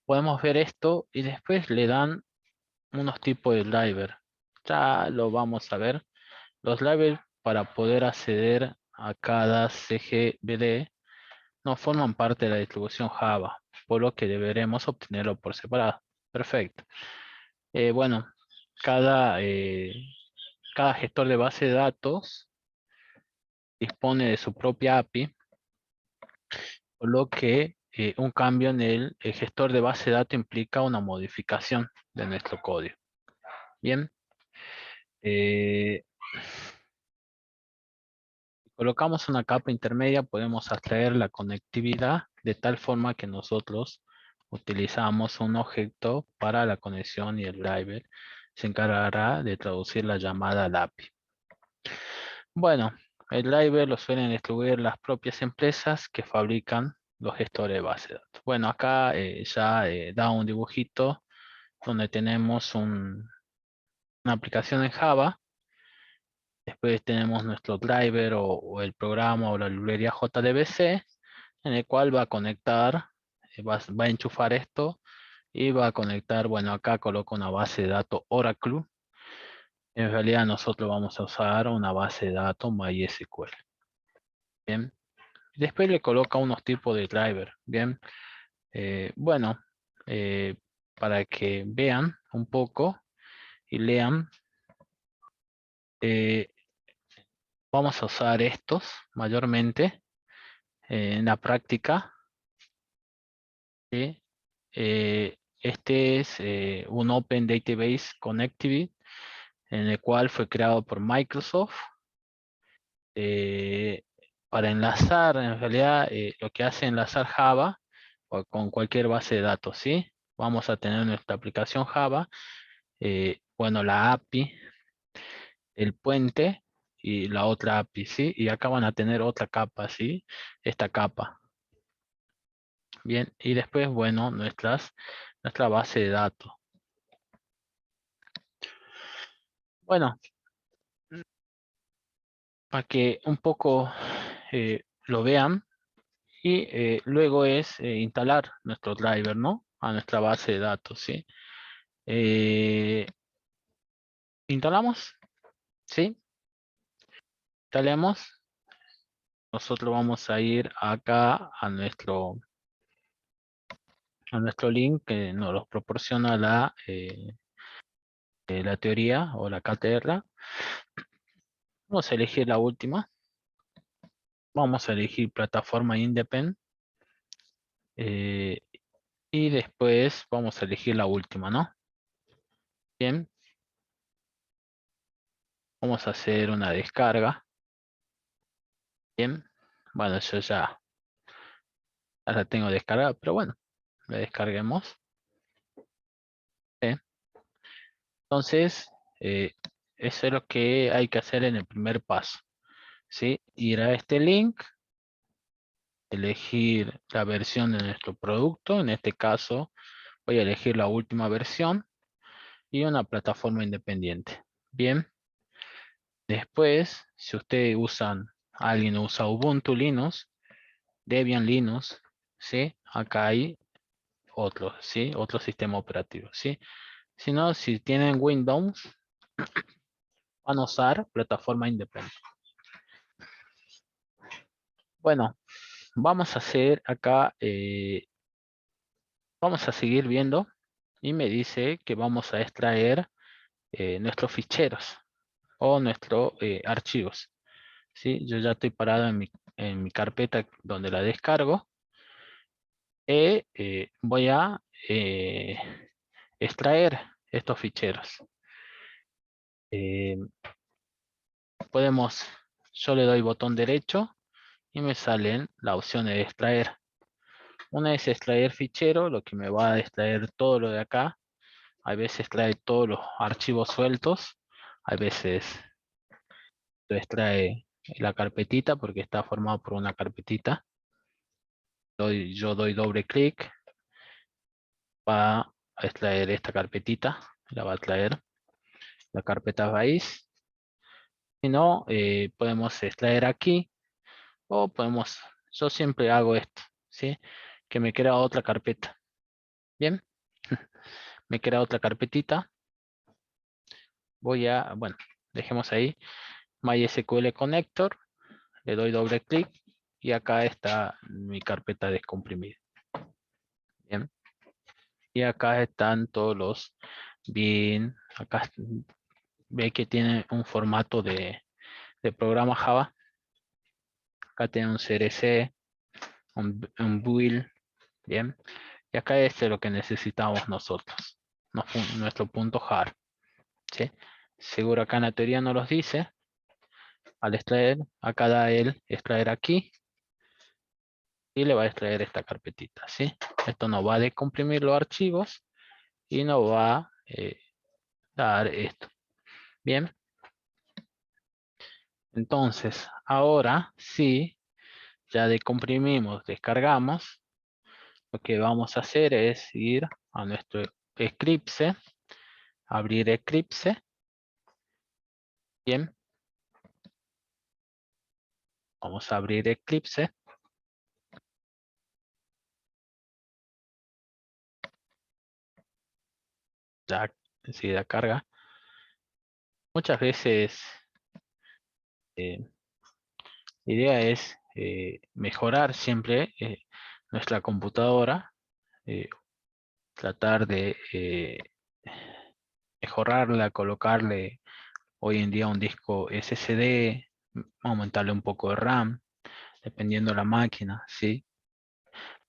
podemos ver esto y después le dan unos tipos de driver. Ya lo vamos a ver. Los drivers para poder acceder a cada CGBD no forman parte de la distribución Java, por lo que deberemos obtenerlo por separado. Perfecto. Bueno, cada, eh, cada gestor de base de datos dispone de su propia API, por lo que un cambio en el gestor de base de datos implica una modificación de nuestro código. Bien. Eh, colocamos una capa intermedia, podemos abstraer la conectividad de tal forma que nosotros utilizamos un objeto para la conexión y el driver se encargará de traducir la llamada al API. Bueno, el driver lo suelen distribuir las propias empresas que fabrican los gestores de base de datos. Bueno, acá ya da un dibujito donde tenemos una aplicación en Java. Después tenemos nuestro driver o el programa o la librería JDBC, en el cual va a conectar, va a enchufar esto y va a conectar, bueno, acá coloco una base de datos Oracle. En realidad nosotros vamos a usar una base de datos MySQL. Bien. Después le coloca unos tipos de driver. Bien. Bueno, eh, para que vean un poco y lean, eh, vamos a usar estos mayormente en la práctica. ¿Sí? Este es un Open Database Connectivity en el cual fue creado por Microsoft eh, para enlazar, en realidad lo que hace enlazar Java con cualquier base de datos, ¿sí? Vamos a tener nuestra aplicación Java bueno, la API, el puente y la otra API, ¿sí? Y acá van a tener otra capa, ¿sí? Esta capa. Bien, y después, bueno, nuestra base de datos. Bueno, para que un poco lo vean y luego es instalar nuestro driver, ¿no? A nuestra base de datos, ¿sí? Eh, instalamos, ¿sí? Instalemos. Nosotros vamos a ir acá a nuestro link que nos los proporciona la teoría o la cátedra. Vamos a elegir la última. Vamos a elegir plataforma Independent. eh, y después vamos a elegir la última, ¿no? Bien, vamos a hacer una descarga. Bien, bueno, eso ya la tengo descargada, pero bueno, la descarguemos. Bien. Entonces, eh, eso es lo que hay que hacer en el primer paso, ¿sí? Ir a este link, elegir la versión de nuestro producto. En este caso, voy a elegir la última versión y una plataforma independiente. Bien, después, si ustedes alguien usa Ubuntu Linux, Debian Linux, ¿sí? Acá hay otro, ¿sí? Otro sistema operativo, ¿sí? Si no, si tienen Windows, van a usar plataforma independiente. Bueno, vamos a hacer acá, vamos a seguir viendo y me dice que vamos a extraer nuestros ficheros o nuestros archivos, ¿sí? Yo ya estoy parado en mi carpeta donde la descargo y voy a eh, extraer estos ficheros. Eh, podemos, yo le doy botón derecho y me salen la opción de extraer. Una es extraer fichero, lo que me va a extraer todo lo de acá. A veces extrae todos los archivos sueltos. A veces lo extrae la carpetita porque está formado por una carpetita. Yo doy doble clic para extraer esta carpetita. La va a traer la carpeta raíz. Si no, podemos extraer aquí o podemos, yo siempre hago esto, ¿sí? Que me crea otra carpeta. Bien, me crea otra carpetita. Bueno, dejemos ahí MySQL Connector, le doy doble clic y acá está mi carpeta descomprimida. Bien, y acá están todos los bin, acá ve que tiene un formato de programa Java, acá tiene un CRC, un build, bien, y acá este es lo que necesitamos nosotros, nuestro punto jar, ¿sí? Seguro acá en la teoría no los dice. Al extraer, acá da el extraer aquí y le va a extraer esta carpetita, ¿sí? Esto nos va a descomprimir los archivos y nos va a dar esto. Bien, entonces ahora sí, ya descomprimimos, descargamos. Lo que vamos a hacer es ir a nuestro Eclipse, abrir Eclipse. Bien, vamos a abrir Eclipse. Ya enseguida carga. Muchas veces la idea es mejorar siempre nuestra computadora, eh, tratar de mejorarla, colocarle hoy en día un disco SSD, aumentarle un poco de RAM, dependiendo de la máquina, ¿sí?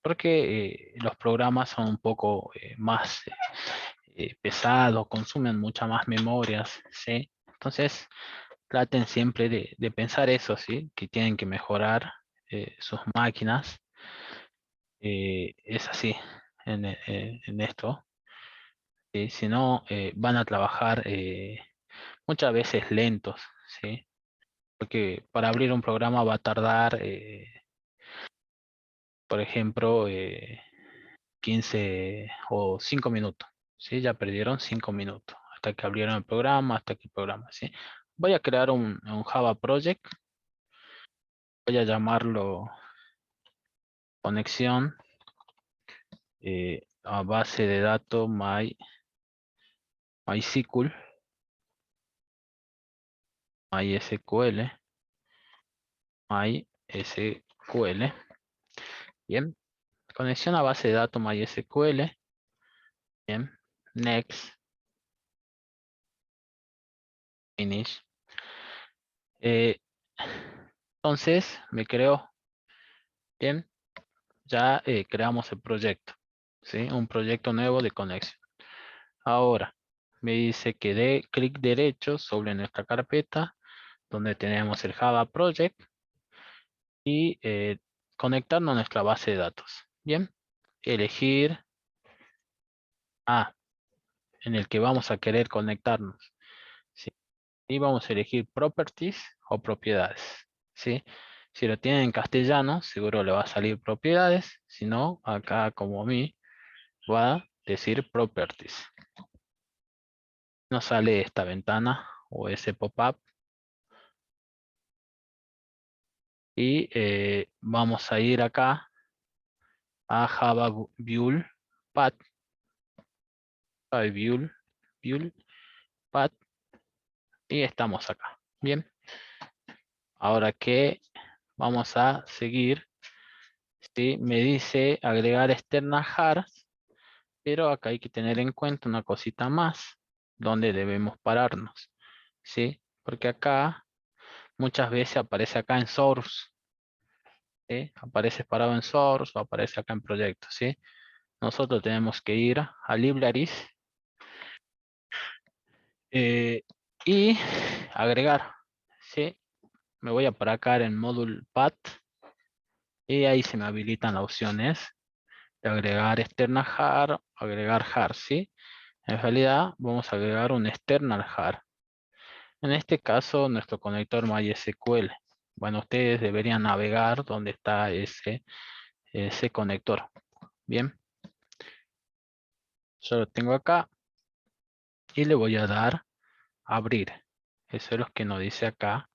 Porque los programas son un poco más pesados, consumen mucha más memorias, ¿sí? Entonces, traten siempre de pensar eso, ¿sí? Que tienen que mejorar sus máquinas. Es así en esto. ¿sí? Si no, van a trabajar muchas veces lentos, ¿sí? Porque para abrir un programa va a tardar, por ejemplo, 15 o 5 minutos, ¿sí? Ya perdieron 5 minutos hasta que abrieron el programa, hasta que el programa, ¿sí? Voy a crear un Java Project, voy a llamarlo conexión a base de datos MySQL, MySQL, MySQL, bien, conexión a base de datos MySQL, bien, next, finish. Eh, entonces me creo, bien, ya creamos el proyecto, ¿sí? Un proyecto nuevo de conexión. Ahora me dice que dé clic derecho sobre nuestra carpeta donde tenemos el Java Project y conectarnos a nuestra base de datos. Bien, elegir en el que vamos a querer conectarnos, ¿sí? Y vamos a elegir Properties o Propiedades, ¿sí? Si lo tienen en castellano, seguro le va a salir Propiedades. Si no, acá como a mí, va a decir Properties. Nos sale esta ventana o ese pop-up. Y vamos a ir acá a Java Build Path. Build Path. Y estamos acá. Bien. Ahora que vamos a seguir. ¿Sí? Me dice agregar external jars, pero acá hay que tener en cuenta una cosita más, donde debemos pararnos, ¿sí? Porque acá muchas veces aparece acá en source, ¿sí? Aparece parado en source o aparece acá en proyecto, ¿sí? Nosotros tenemos que ir a libraries eh, y agregar, ¿sí? Me voy a parar acá en module path y ahí se me habilitan las opciones de agregar external jar, agregar jar, ¿sí? En realidad vamos a agregar un external jar. En este caso, nuestro conector MySQL. Bueno, ustedes deberían navegar donde está ese conector. Bien, yo lo tengo acá y le voy a dar abrir. Eso es lo que nos dice acá.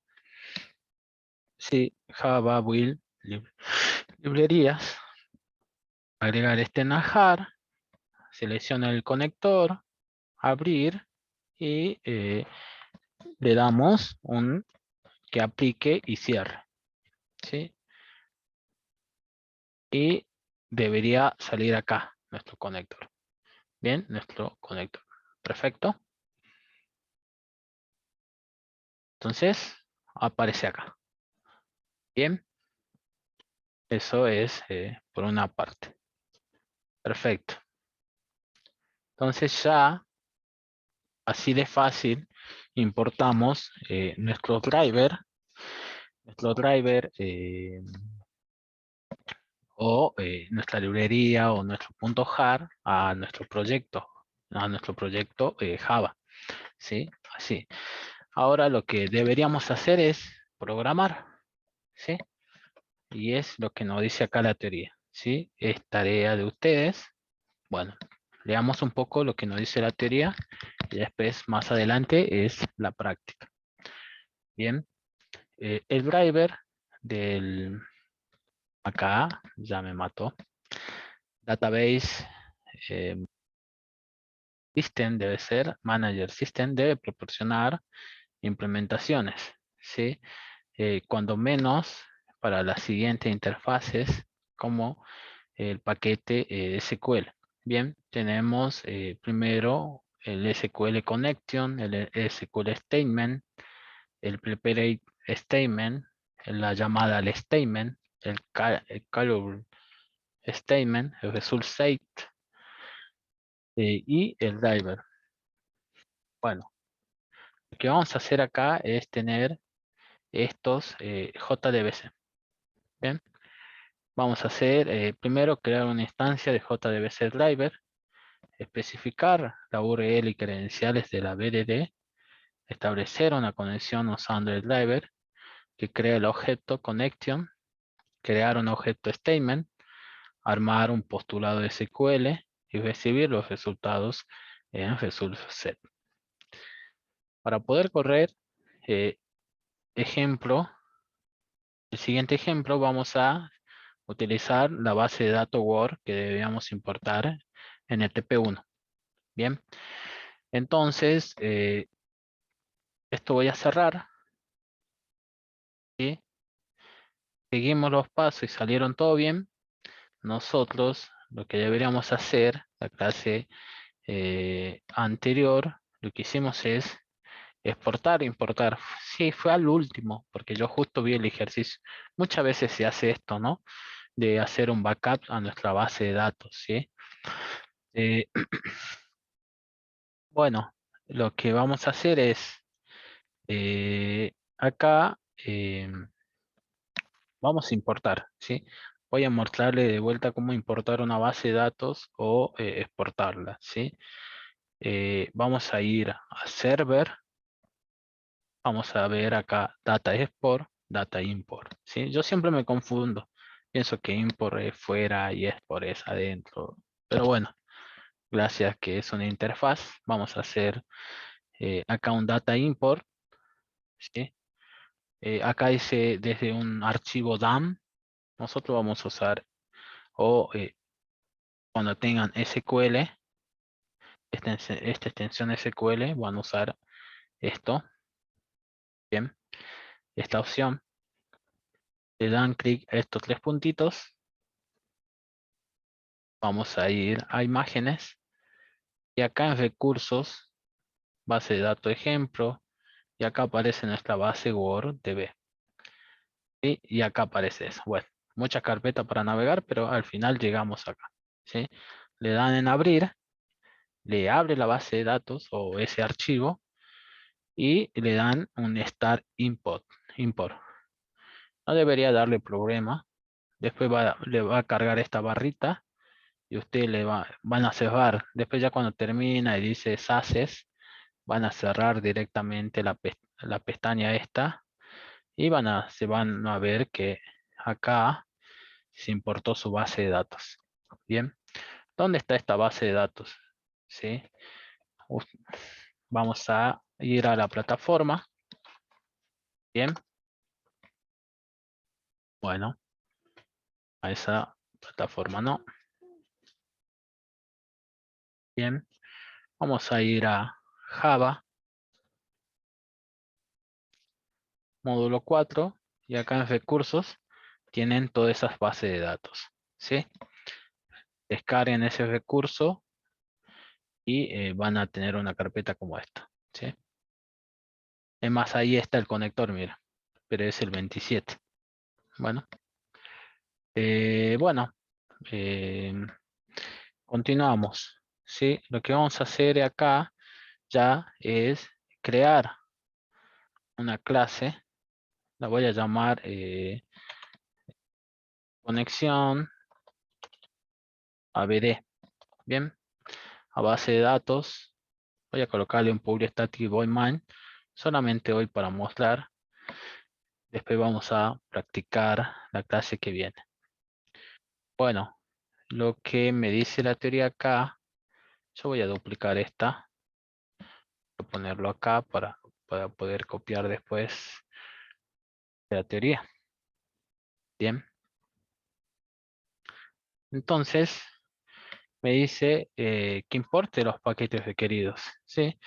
Sí, Java Build librerías. Agregar external jar. Selecciona el conector. Abrir. Y le damos un que aplique y cierre. ¿Sí? Y debería salir acá nuestro conector. Bien, nuestro conector. Perfecto. Entonces, aparece acá. Bien, eso es por una parte. Perfecto. Entonces ya, así de fácil, importamos nuestro driver o nuestra librería o nuestro punto jar a nuestro proyecto Java. ¿Sí? Así. Ahora lo que deberíamos hacer es programar, ¿sí? Y es lo que nos dice acá la teoría, ¿sí? Es tarea de ustedes. Bueno, leamos un poco lo que nos dice la teoría y después más adelante es la práctica. Bien, el driver del acá ya me mató. Database eh, System debe ser, Manager System debe proporcionar implementaciones, ¿sí? Cuando menos para las siguientes interfaces como el paquete SQL. Bien, tenemos primero el SQL Connection, el SQL Statement, el Preparate Statement, la llamada al Statement, el Callable Statement, el Result Set y el Driver. Bueno, lo que vamos a hacer acá es tener estos JDBC. Bien, vamos a hacer primero crear una instancia de JDBC Driver especificar la URL y credenciales de la BDD, establecer una conexión usando el driver que crea el objeto connection, crear un objeto statement, armar un postulado SQL y recibir los resultados en result set. Para poder correr eh, ejemplo, el siguiente ejemplo vamos a utilizar la base de datos Word que debíamos importar en el TP1. Bien, entonces esto voy a cerrar y seguimos los pasos y salieron todo bien. Nosotros lo que deberíamos hacer, la clase anterior, lo que hicimos es exportar, importar. Sí, fue al último, porque yo justo vi el ejercicio. Muchas veces se hace esto, ¿no? De hacer un backup a nuestra base de datos, ¿sí? Eh, bueno, lo que vamos a hacer es, acá vamos a importar, ¿sí? Voy a mostrarle de vuelta cómo importar una base de datos o exportarla, ¿sí? Vamos a ir a server, vamos a ver acá data export, data import, ¿sí? Yo siempre me confundo, pienso que import es fuera y export es adentro, pero bueno, gracias que es una interfaz, vamos a hacer acá un data import, ¿sí? Acá dice desde un archivo DAM, nosotros vamos a usar, o cuando tengan SQL, esta extensión SQL, van a usar esto, bien, esta opción, le dan clic a estos tres puntitos, vamos a ir a imágenes, y acá en recursos, base de datos ejemplo, y acá aparece nuestra base Word DB, ¿sí? Y acá aparece eso, bueno, mucha carpeta para navegar, pero al final llegamos acá, ¿sí? Le dan en abrir, le abre la base de datos o ese archivo, y le dan un start import. No debería darle problema. Después le va a cargar esta barrita y usted van a cerrar. Después ya cuando termina y dice SACES, van a cerrar directamente la pestaña esta y se van a ver que acá se importó su base de datos. Bien, ¿dónde está esta base de datos? ¿Sí? Vamos a ir a la plataforma. Bien, bueno, a esa plataforma no. Bien, vamos a ir a Java, módulo 4, y acá en recursos tienen todas esas bases de datos, ¿sí? Descarguen ese recurso y van a tener una carpeta como esta, ¿sí? Es más, ahí está el conector, mira, pero es el 27. Bueno, bueno, eh, continuamos, ¿sí? Lo que vamos a hacer acá ya es crear una clase, la voy a llamar conexión ABD, bien, a base de datos, voy a colocarle un public static void main, solamente hoy para mostrar, después vamos a practicar la clase que viene. Bueno, lo que me dice la teoría acá, yo voy a duplicar esta, voy a ponerlo acá para poder copiar después de la teoría. Bien, entonces me dice que importe los paquetes requeridos, ¿sí?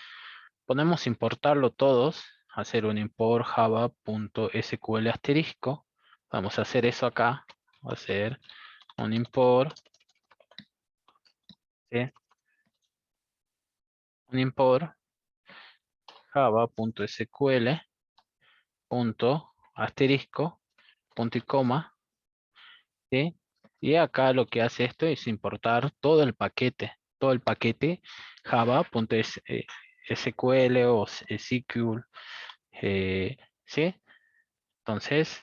Podemos importarlo todos, hacer un import java.sql asterisco. Vamos a hacer eso acá, hacer un import, ¿sí? Un import java.sql asterisco, punto y coma, ¿sí? Y acá lo que hace esto es importar todo el paquete java.sql o SQL, ¿sí? Entonces,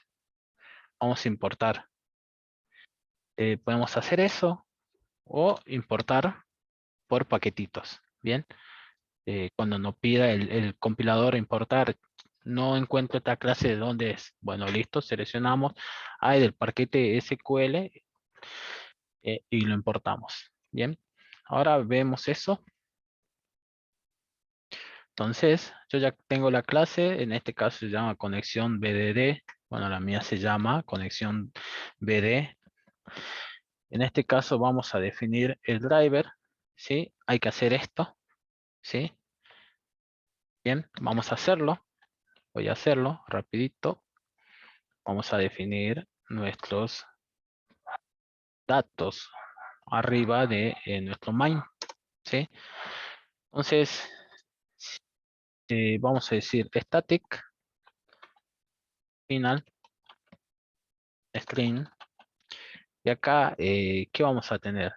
vamos a importar. Podemos hacer eso o importar por paquetitos, ¿bien? Cuando nos pida el compilador importar, no encuentro esta clase de dónde es. Bueno, listo, seleccionamos, hay del paquete SQL y lo importamos, ¿bien? Ahora vemos eso. Entonces, yo ya tengo la clase, en este caso se llama conexión BDD, bueno, la mía se llama conexión BD. En este caso vamos a definir el driver, ¿sí? Hay que hacer esto, ¿sí? Bien, vamos a hacerlo. Voy a hacerlo rapidito. Vamos a definir nuestros datos arriba de nuestro main, ¿sí? Entonces, vamos a decir static, final, string. Y acá, ¿qué vamos a tener?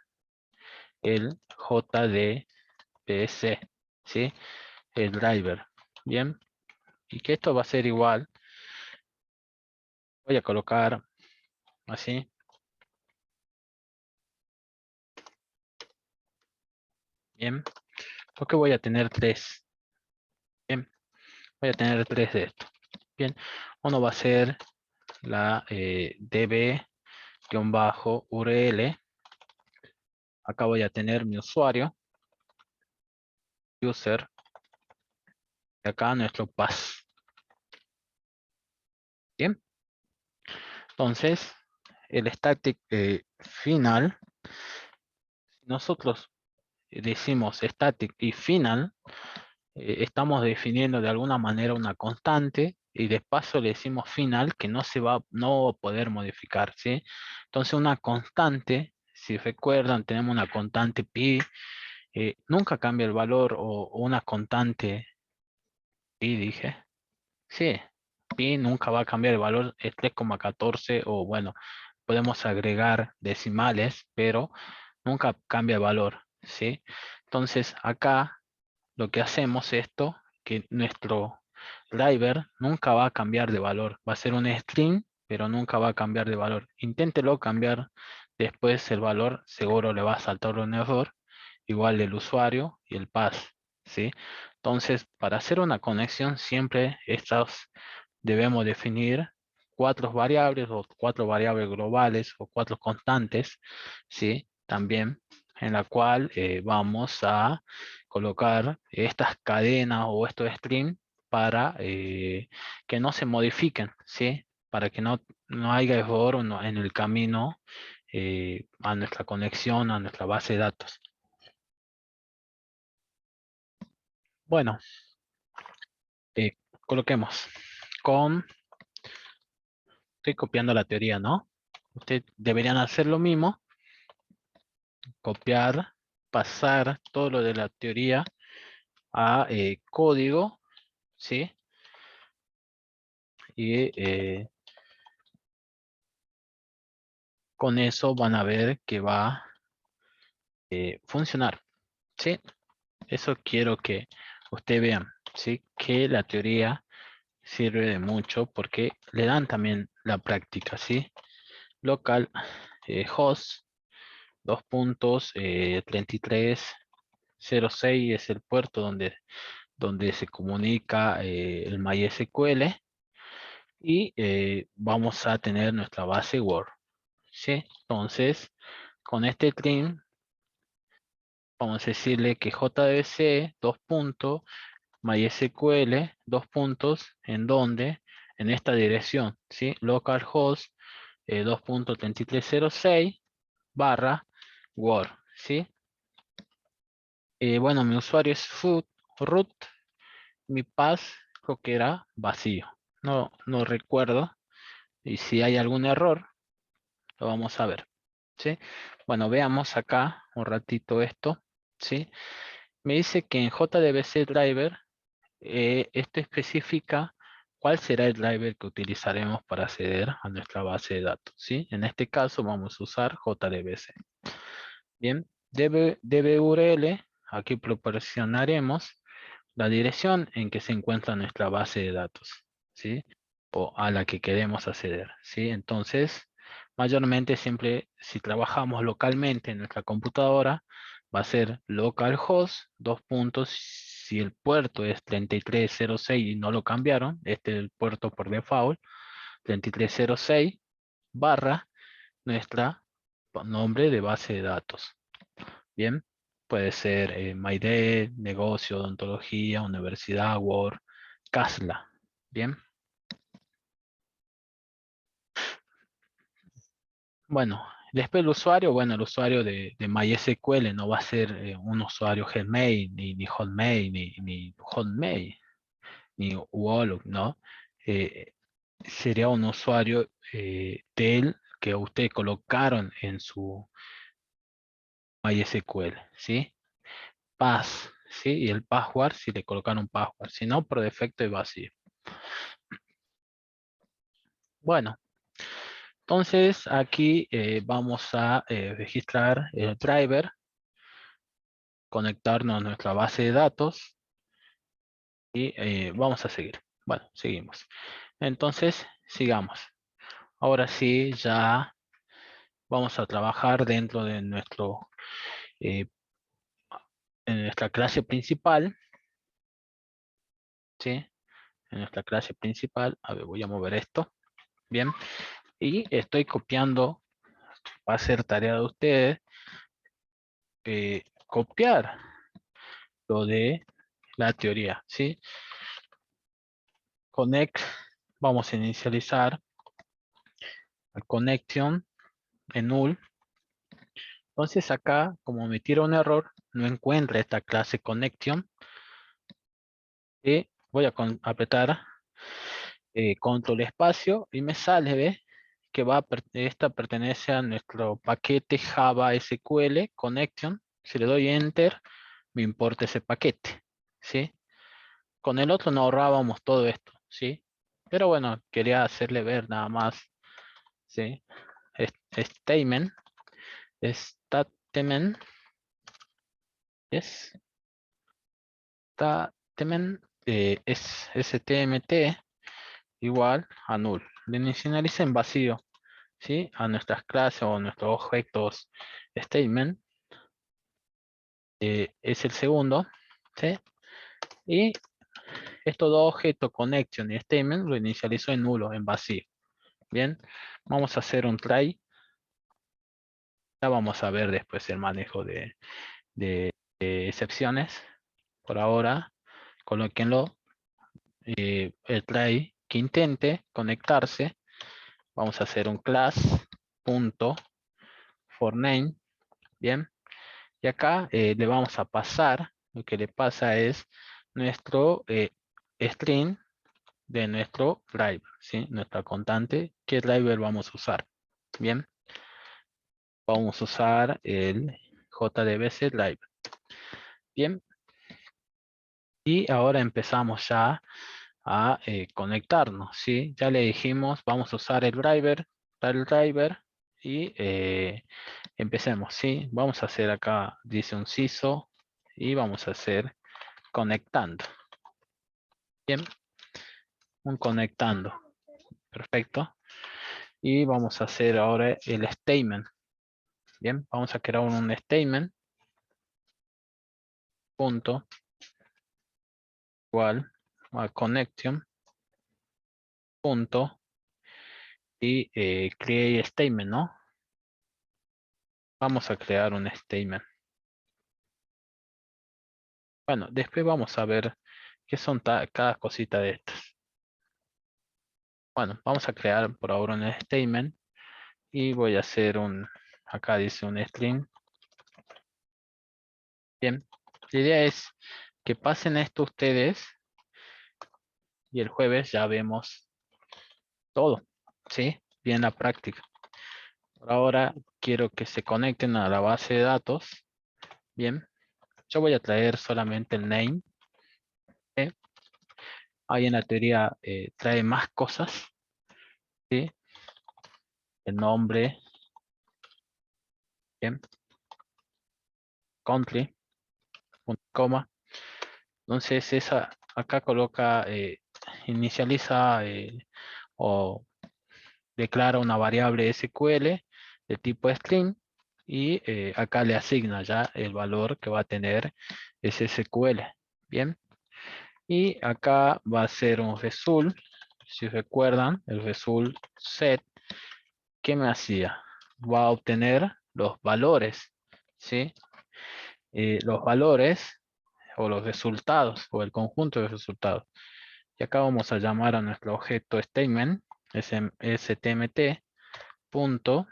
El JDBC, ¿sí? El driver, ¿bien? Y que esto va a ser igual. Voy a colocar así. Bien. Porque voy a tener tres. Bien. Voy a tener tres de estos. Bien. Uno va a ser la db-url. Acá voy a tener mi usuario. User. Y acá nuestro pass. Bien. Entonces, el static final. Nosotros decimos static y final. Estamos definiendo de alguna manera una constante y de paso le decimos final que no va a poder modificar, ¿sí? Entonces una constante, si recuerdan, tenemos una constante pi, nunca cambia el valor o una constante pi, dije, sí, pi nunca va a cambiar el valor, es 3,14 o bueno, podemos agregar decimales, pero nunca cambia el valor, ¿sí? Entonces acá lo que hacemos esto, que nuestro driver nunca va a cambiar de valor. Va a ser un string, pero nunca va a cambiar de valor. Inténtelo cambiar después el valor, seguro le va a saltar un error, igual el usuario y el pass, ¿sí? Entonces, para hacer una conexión, siempre debemos definir cuatro variables o cuatro variables globales o cuatro constantes, ¿sí? También en la cual vamos a colocar estas cadenas o estos strings para que no se modifiquen, ¿sí? Para que no haya error en el camino a nuestra conexión, a nuestra base de datos. Bueno, coloquemos con, estoy copiando la teoría, ¿no? Ustedes deberían hacer lo mismo, copiar, pasar todo lo de la teoría a código, ¿sí? Y con eso van a ver que va a funcionar, ¿sí? Eso quiero que ustedes vean, ¿sí? Que la teoría sirve de mucho porque le dan también la práctica, ¿sí? Local host, 3306 es el puerto donde se comunica el MySQL y vamos a tener nuestra base Word, ¿sí? Entonces, con este string, vamos a decirle que JDBC, MySQL, en donde, en esta dirección, ¿sí? Localhost 2.3306 barra Word, ¿sí? Bueno, mi usuario es root, mi path creo que era vacío, no recuerdo, y si hay algún error, lo vamos a ver, ¿sí? Bueno, veamos acá un ratito esto, ¿sí? Me dice que en JDBC Driver, esto especifica cuál será el driver que utilizaremos para acceder a nuestra base de datos, ¿sí? En este caso vamos a usar JDBC. Bien, DBURL, aquí proporcionaremos la dirección en que se encuentra nuestra base de datos, ¿sí? O a la que queremos acceder, ¿sí? Entonces, mayormente siempre si trabajamos localmente en nuestra computadora, va a ser localhost, dos puntos, si el puerto es 3306 y no lo cambiaron, este es el puerto por default, 3306 barra nuestra nombre de base de datos. Bien, puede ser MyDev, negocio, odontología, universidad, Word, Casla. Bien. Bueno, después el usuario, bueno, el usuario de MySQL no va a ser un usuario Gmail, ni Hotmail, ni Hotmail, ni Outlook, ¿no? Eh, Sería un usuario del que ustedes colocaron en su MySQL, ¿sí? Pass, ¿sí? Y el password, si le colocaron un password, si no, por defecto es vacío. Bueno, entonces aquí vamos a registrar el driver, conectarnos a nuestra base de datos y vamos a seguir. Bueno, seguimos. Entonces, sigamos. Ahora sí, ya vamos a trabajar dentro de eh, en nuestra clase principal, ¿sí? En nuestra clase principal, a ver, voy a mover esto, bien, y estoy copiando, va a ser tarea de ustedes, copiar lo de la teoría, ¿sí? Connect, vamos a inicializar a connection en null. Entonces acá, como me tira un error, no encuentra esta clase connection, y voy a apretar control espacio y me sale, ¿ve? Que esta pertenece a nuestro paquete Java SQL connection. Si le doy enter, me importa ese paquete, ¿sí? Con el otro no ahorrábamos todo esto, ¿sí? Pero bueno, quería hacerle ver nada más, ¿sí? Statement, statement, es statement, es stmt igual a null. Le inicializa en vacío, ¿sí? A nuestras clases o nuestros objetos statement, es el segundo, ¿sí? Y estos dos objetos, connection y statement, lo inicializó en nulo, en vacío. Bien, vamos a hacer un try. Ya vamos a ver después el manejo de excepciones. Por ahora, colóquenlo. El try que intente conectarse. Vamos a hacer un class punto for name. Bien. Y acá le vamos a pasar. Lo que le pasa es nuestro string de nuestro driver, ¿sí? Nuestra constante. ¿Qué driver vamos a usar? Bien. Vamos a usar el JDBC driver. Bien. Y ahora empezamos ya a conectarnos, ¿sí? Ya le dijimos, vamos a usar el driver, tal driver, y empecemos, ¿sí? Vamos a hacer acá, dice un CISO, y vamos a hacer conectando. Bien, un conectando. Perfecto. Y vamos a hacer ahora el statement. Bien, vamos a crear un statement. Punto. Igual a connection. Punto. Y create statement, ¿no? Vamos a crear un statement. Bueno, después vamos a ver qué son cada cosita de estas. Bueno, vamos a crear por ahora un statement y voy a hacer acá dice un string. Bien, la idea es que pasen esto ustedes y el jueves ya vemos todo, ¿sí? Bien la práctica. Por ahora quiero que se conecten a la base de datos. Bien, yo voy a traer solamente el name. ¿Sí? Ahí en la teoría trae más cosas, ¿sí? El nombre, bien, country, punto, coma. Entonces esa acá coloca, inicializa o declara una variable SQL de tipo string y acá le asigna ya el valor que va a tener ese SQL. Bien. Y acá va a ser un result. Si recuerdan, el result set, ¿qué me hacía? Va a obtener los valores, ¿sí? Los valores o los resultados o el conjunto de resultados. Y acá vamos a llamar a nuestro objeto statement, stmt, punto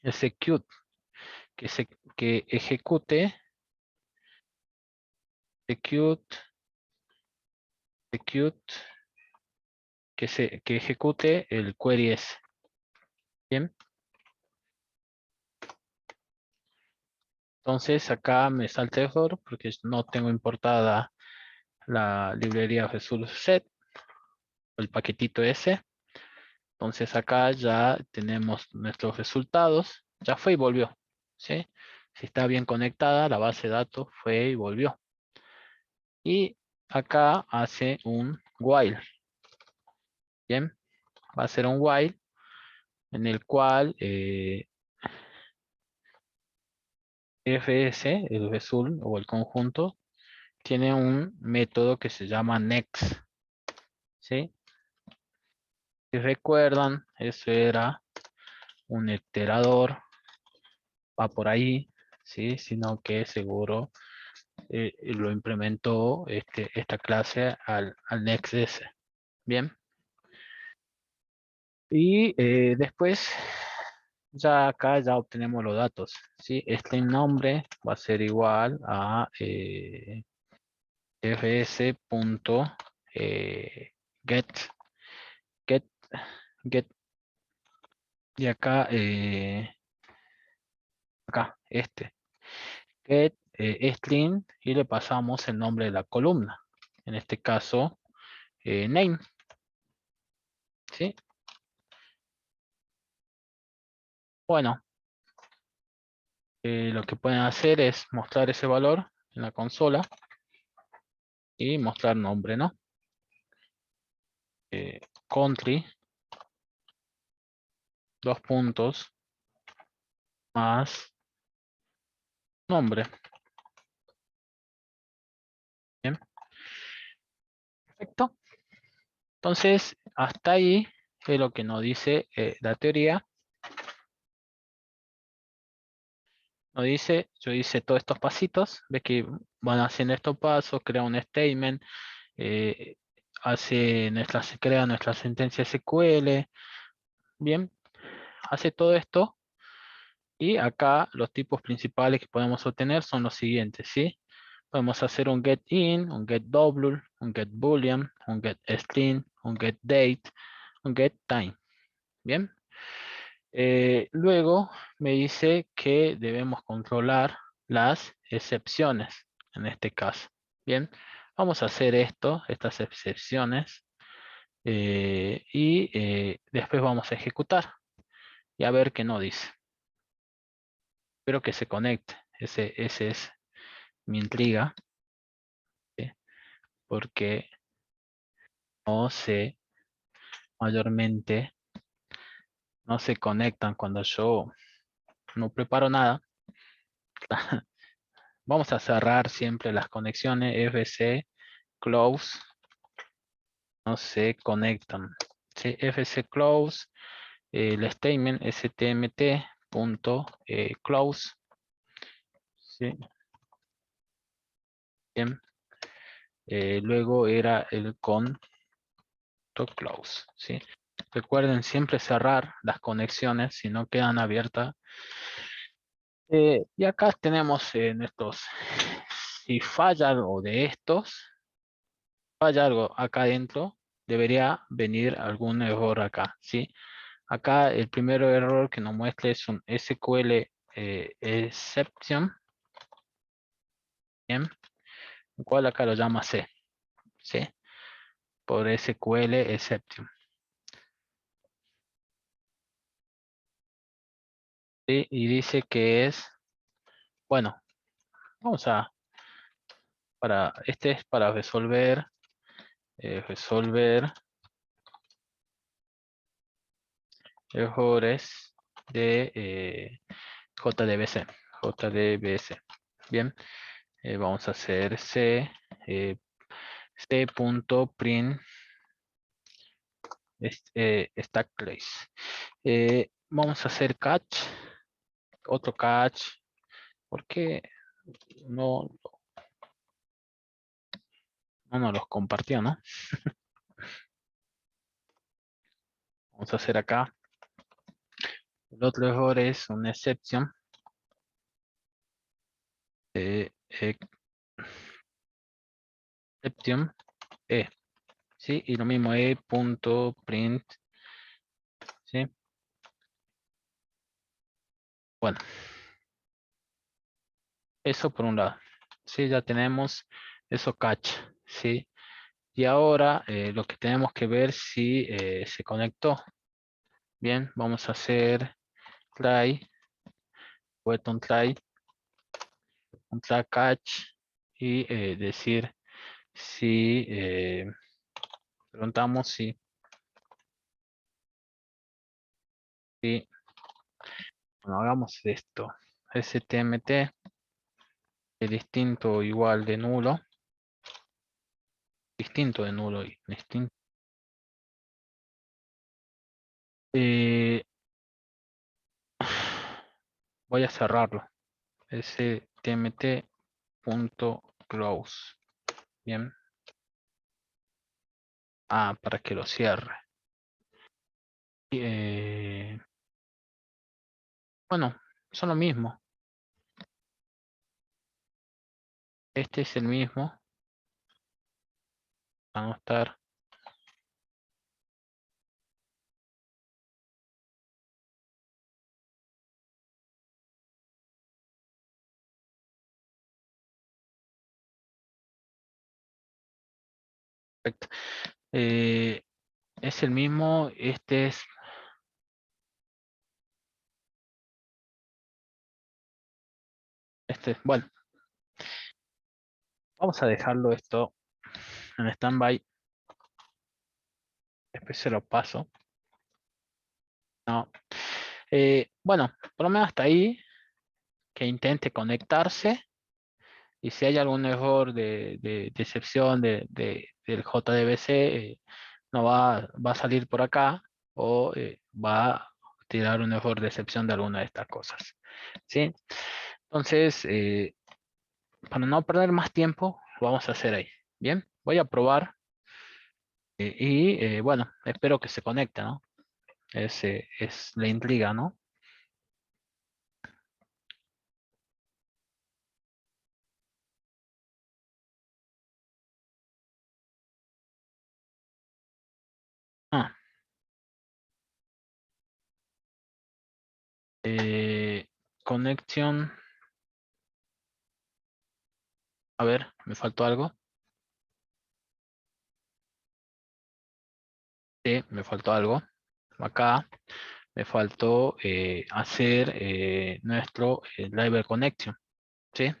execute, que ejecute, execute, execute, que ejecute el query S. Bien. Entonces acá me salta error porque no tengo importada la librería Result Set, el paquetito ese. Entonces acá ya tenemos nuestros resultados. Ya fue y volvió. ¿Sí? Si está bien conectada, la base de datos fue y volvió. Y acá hace un while. Bien, va a ser un while en el cual fs, el result o el conjunto, tiene un método que se llama next. ¿Sí? Si recuerdan, eso era un iterador, va por ahí, ¿sí? Sino que seguro lo implementó esta clase al NextS. Bien. Y después, ya acá ya obtenemos los datos, ¿sí? Este nombre va a ser igual a fs.get, get, get, y acá, get string, y le pasamos el nombre de la columna. En este caso, name, ¿sí? Bueno, lo que pueden hacer es mostrar ese valor en la consola y mostrar nombre, ¿no? Country, dos puntos, más nombre. Bien, perfecto. Entonces, hasta ahí es lo que nos dice la teoría. Nos dice, yo hice todos estos pasitos, ves que van haciendo estos pasos, crea un statement, eh, crea nuestra sentencia SQL, bien, hace todo esto. Y acá los tipos principales que podemos obtener son los siguientes, ¿sí? Podemos hacer un get in, un get double, un get boolean, un get string, un get date, un get time. Bien. Luego me dice que debemos controlar las excepciones en este caso. Bien. Vamos a hacer estas excepciones, y después vamos a ejecutar y a ver qué nos dice. Espero que se conecte. Ese es mi intriga, ¿sí? Porque no sé, mayormente no se conectan cuando yo no preparo nada. Vamos a cerrar siempre las conexiones fc close, no se conectan. ¿Sí? Fc close, el statement stmt punto close. ¿Sí? Bien. Luego era el con close. ¿Sí? Recuerden siempre cerrar las conexiones si no quedan abiertas. Y acá tenemos nuestros, si falla algo de estos, falla algo acá adentro, debería venir algún error acá, ¿sí? Acá el primer error que nos muestra es un SQL exception, ¿bien? El cual acá lo llama C, ¿sí? Por SQL exception. ¿Sí? Y dice que es, bueno, vamos a, este es para resolver errores de JDBC. JDBC. Bien. Vamos a hacer c.print stack place. Vamos a hacer catch. Otro catch. ¿Por qué no, no nos los compartió, no? Vamos a hacer acá. El otro error es una exception. Exception E. ¿Sí? Y lo mismo e.print. ¿Sí? Bueno, eso por un lado. Sí, ya tenemos eso catch. ¿Sí? Y ahora lo que tenemos que ver si se conectó. Bien, vamos a hacer try, button try, un try catch y decir si preguntamos si bueno, hagamos esto. STMT es distinto o igual de nulo. Distinto de nulo y distinto. Voy a cerrarlo. stmt.close. Bien. Para que lo cierre. Bueno, son lo mismo. Este es el mismo. Vamos a estar. Perfecto. Es el mismo. Este es. Bueno, vamos a dejarlo esto en standby. Después se lo paso. No. Bueno, por lo menos hasta ahí. Que intente conectarse. Y si hay algún error de excepción del JDBC, no va a salir por acá o va a tirar un error de excepción de alguna de estas cosas. ¿Sí? Entonces, para no perder más tiempo, lo vamos a hacer ahí. Bien, voy a probar y bueno, espero que se conecte, ¿no? Es la intriga, ¿no? Ah, conexión. A ver, me faltó algo. Sí, me faltó algo. Acá me faltó hacer nuestro driver connection. ¿Sí?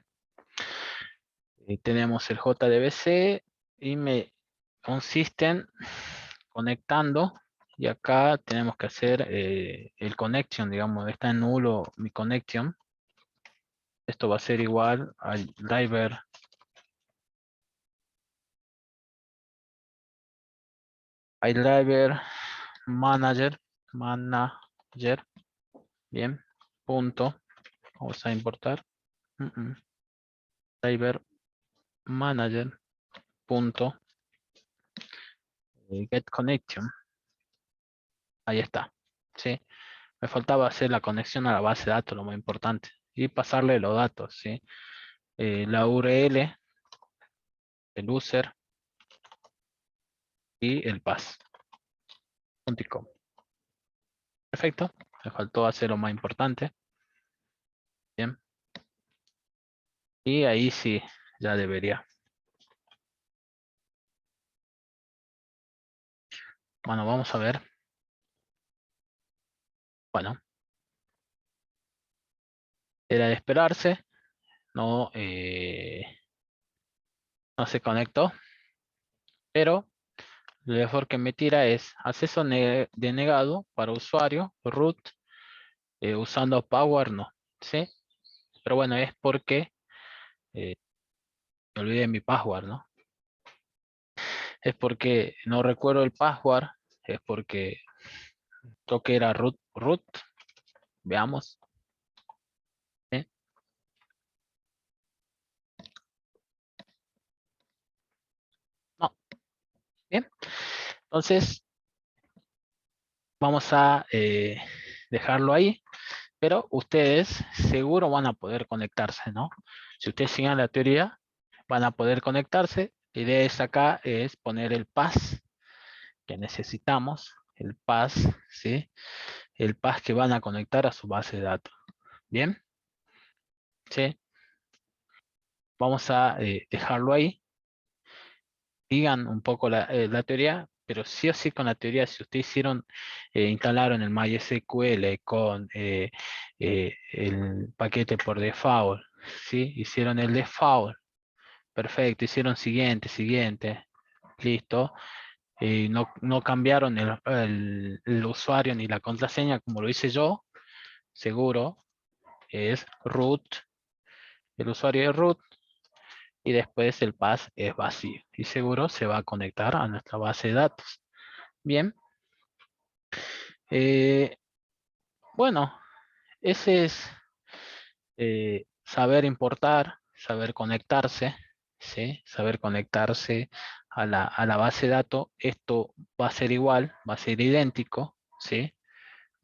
Tenemos el JDBC y un system conectando. Y acá tenemos que hacer el connection, digamos, está en nulo mi connection. Esto va a ser igual al driver. Al driver manager. Manager. Bien. Punto. Vamos a importar. Driver manager. Punto. Get connection. Ahí está. ¿Sí? Me faltaba hacer la conexión a la base de datos, lo más importante. Y pasarle los datos. ¿Sí? La URL, el user y el pass. .com. Perfecto. Me faltó hacer lo más importante. Bien. Y ahí sí, ya debería. Bueno, vamos a ver. Bueno, era de esperarse. No, no se conectó. Pero el error que me tira es acceso denegado para usuario root usando Power no. ¿sí? Pero bueno, es porque eh, me olvidé mi password, ¿no? Es porque no recuerdo el password, es porque creo que era root, veamos. ¿Sí? No, bien. Entonces, vamos a dejarlo ahí, pero ustedes seguro van a poder conectarse, ¿no? Si ustedes siguen la teoría, van a poder conectarse. La idea es acá es poner el pass que necesitamos, el pass, ¿sí? El pass que van a conectar a su base de datos. ¿Bien? ¿Sí? Vamos a dejarlo ahí. Digan un poco la teoría, pero sí o sí con la teoría, si ustedes instalaron el MySQL con el paquete por default, ¿sí? Hicieron el default, perfecto, hicieron siguiente, listo. No cambiaron el usuario ni la contraseña como lo hice yo, seguro, es root, el usuario es root, y después el pass es vacío y seguro se va a conectar a nuestra base de datos. Bien, eh, bueno, ese es saber importar, saber conectarse, ¿sí? Saber conectarse a la base de datos. Esto va a ser igual, va a ser idéntico, ¿sí?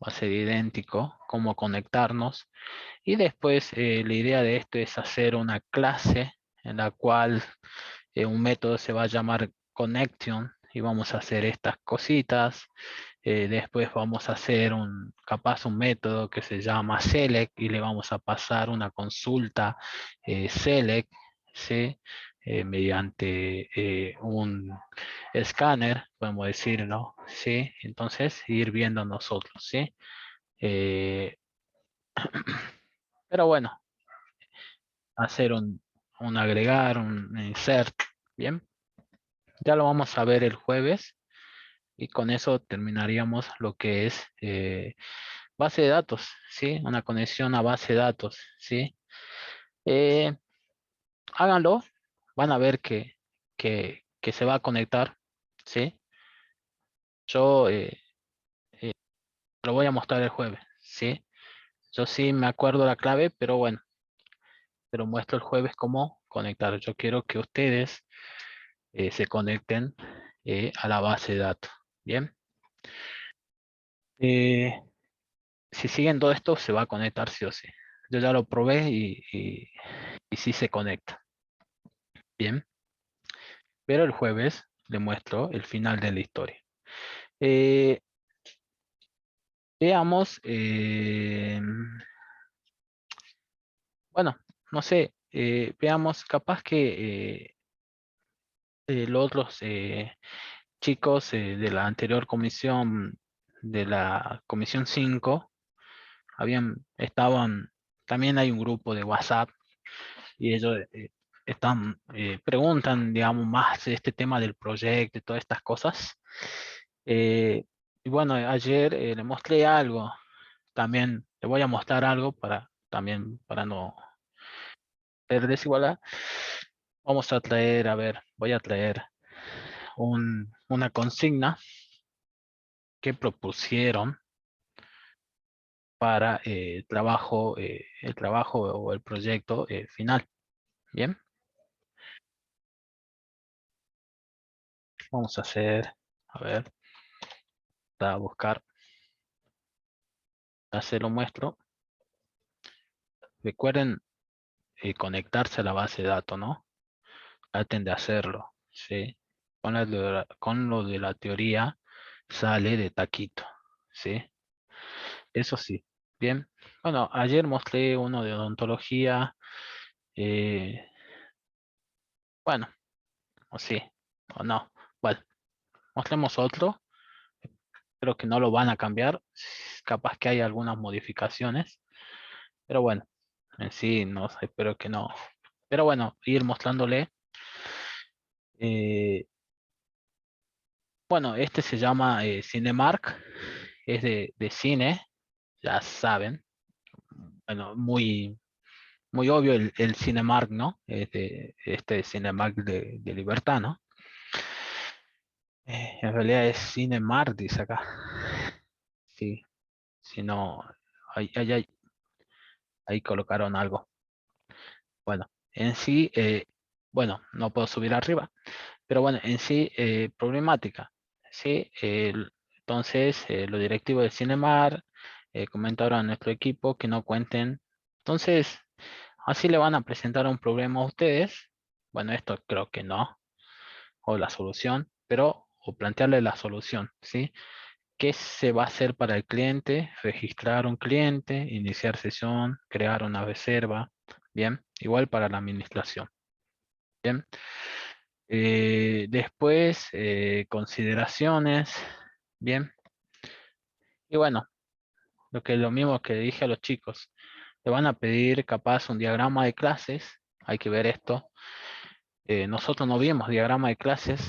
Va a ser idéntico cómo conectarnos. Y después la idea de esto es hacer una clase en la cual un método se va a llamar connection y vamos a hacer estas cositas. Después vamos a hacer capaz un método que se llama select y le vamos a pasar una consulta select, ¿sí? Mediante un escáner, podemos decirlo, ¿sí? Entonces ir viendo nosotros, ¿sí? Eh, pero bueno, hacer un agregar, un insert, ¿bien? Ya lo vamos a ver el jueves y con eso terminaríamos lo que es base de datos, ¿sí? Una conexión a base de datos, ¿sí? Eh, Háganlo, van a ver que se va a conectar, ¿sí? Yo lo voy a mostrar el jueves, ¿sí? Yo sí me acuerdo la clave, pero bueno, te lo muestro el jueves cómo conectar. Yo quiero que ustedes se conecten a la base de datos, ¿bien? Eh, si siguen todo esto, se va a conectar sí o sí. Yo ya lo probé y sí se conecta. Bien, pero el jueves le muestro el final de la historia. Eh, Veamos, bueno, no sé, veamos, capaz que los otros chicos de la anterior comisión, de la comisión 5 estaban, también hay un grupo de WhatsApp y ellos preguntan, digamos, más de este tema del proyecto y todas estas cosas. Eh, y bueno, ayer le mostré algo, también le voy a mostrar algo también para no ser desigualdad. Vamos a traer, a ver, voy a traer una consigna que propusieron para el trabajo o el proyecto final. Bien, vamos a hacer, a ver, para buscar, se lo muestro. Recuerden conectarse a la base de datos, ¿no? Traten de hacerlo, ¿sí? Con lo de la teoría sale de taquito, ¿sí? Eso sí. Bien. Bueno, ayer mostré uno de odontología. eh, bueno, o sí, o no. Bueno, mostremos otro. Creo que no lo van a cambiar. Capaz que hay algunas modificaciones. Pero bueno, en sí, no sé, espero que no. Pero bueno, ir mostrándole. eh, bueno, este se llama Cinemark. Es de cine, ya saben. bueno, muy obvio el Cinemark, ¿no? Este Cinemark de Libertad, ¿no? En realidad es Cinemark, dice acá. Sí, si no, ahí colocaron algo. Bueno, en sí, bueno, no puedo subir arriba, pero bueno, en sí, problemática. Sí, entonces, los directivos de Cinemar comentaron a nuestro equipo que no cuenten. Entonces, así le van a presentar un problema a ustedes. Bueno, esto creo que no, o la solución, pero, o plantearle la solución, ¿sí? ¿Qué se va a hacer para el cliente? Registrar un cliente, iniciar sesión, crear una reserva. Bien, igual para la administración. Bien. Después, consideraciones. Bien. Y bueno, lo mismo que dije a los chicos. Le van a pedir capaz un diagrama de clases. Hay que ver esto. Nosotros no vimos diagrama de clases.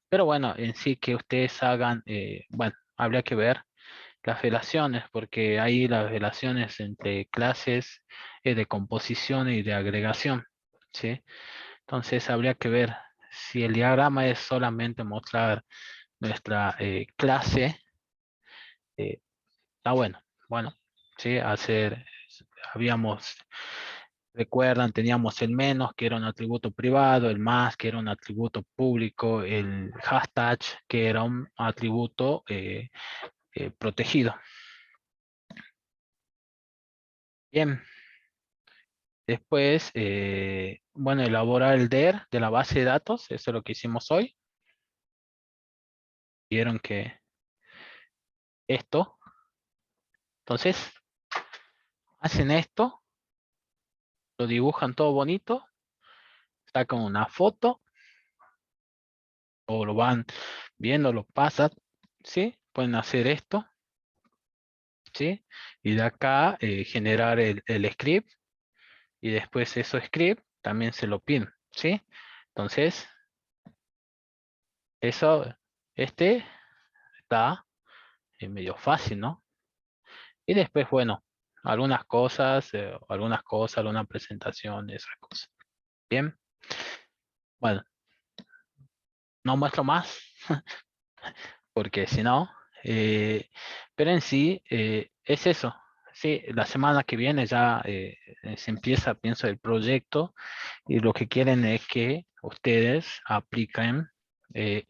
Pero bueno, en sí que ustedes hagan, bueno, habría que ver las relaciones, porque hay las relaciones entre clases de composición y de agregación, ¿sí? Entonces habría que ver si el diagrama es solamente mostrar nuestra clase, está bueno, bueno, ¿sí? Habíamos, recuerdan, teníamos el menos, que era un atributo privado, el más, que era un atributo público, el hashtag, que era un atributo protegido. Bien. Después, bueno, elaborar el DER de la base de datos, eso es lo que hicimos hoy. Vieron que esto, entonces, hacen esto, lo dibujan todo bonito, sacan una foto, o lo van viendo, lo pasan, ¿sí? Pueden hacer esto, ¿sí? Y de acá generar el script, y después eso script también se lo piden, ¿sí? Entonces, eso, este está medio fácil, ¿no? Y después, bueno, algunas cosas, alguna presentación, esas cosas. Bien, bueno, no muestro más, porque si no, eh, pero en sí es eso. Sí, la semana que viene ya se empieza, pienso, el proyecto y lo que quieren es que ustedes apliquen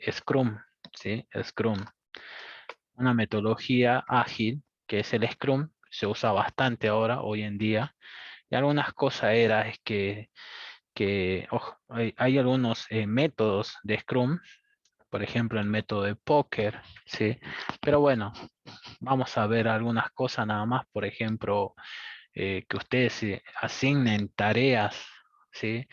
Scrum, ¿sí? Scrum, una metodología ágil que es el Scrum, se usa bastante ahora, hoy en día, y algunas cosas era es que ojo, hay algunos métodos de Scrum, por ejemplo el método de póker, ¿sí? Pero bueno, vamos a ver algunas cosas nada más, por ejemplo, que ustedes asignen tareas, ¿sí?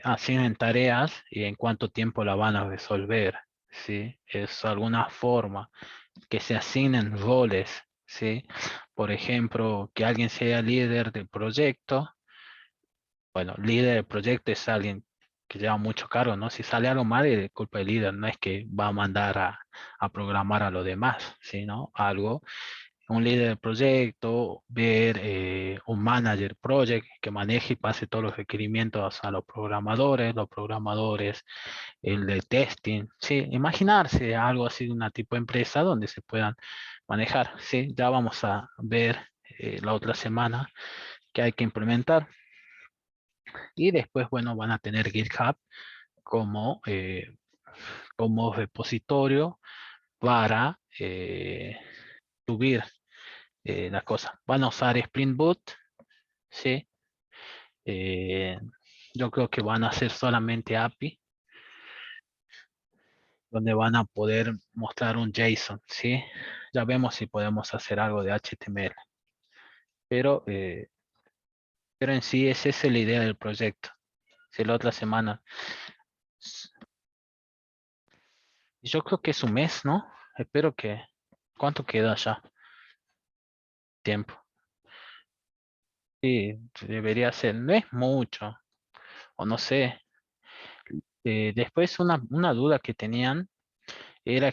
Asignen tareas y en cuánto tiempo la van a resolver, ¿sí? Es alguna forma que se asignen roles, ¿sí? Por ejemplo, que alguien sea líder del proyecto. Bueno, líder del proyecto es alguien que lleva mucho cargo, ¿no? Si sale algo mal, es culpa del líder, no es que va a mandar a programar a los demás, sino algo, un líder del proyecto, ver un manager project que maneje y pase todos los requerimientos a los programadores, el de testing, sí, imaginarse algo así de una tipo de empresa donde se puedan manejar, sí, ya vamos a ver la otra semana que hay que implementar. Y después, bueno, van a tener GitHub como, como repositorio para subir las cosas. Van a usar Spring Boot, ¿sí? Eh, yo creo que van a hacer solamente API, donde van a poder mostrar un JSON, ¿sí? Ya vemos si podemos hacer algo de HTML. Pero, pero en sí esa es la idea del proyecto. Si la otra semana, yo creo que es un mes, ¿no? Espero que, ¿cuánto queda ya? Tiempo. Sí, debería ser, no es mucho, o no sé. Después una duda que tenían era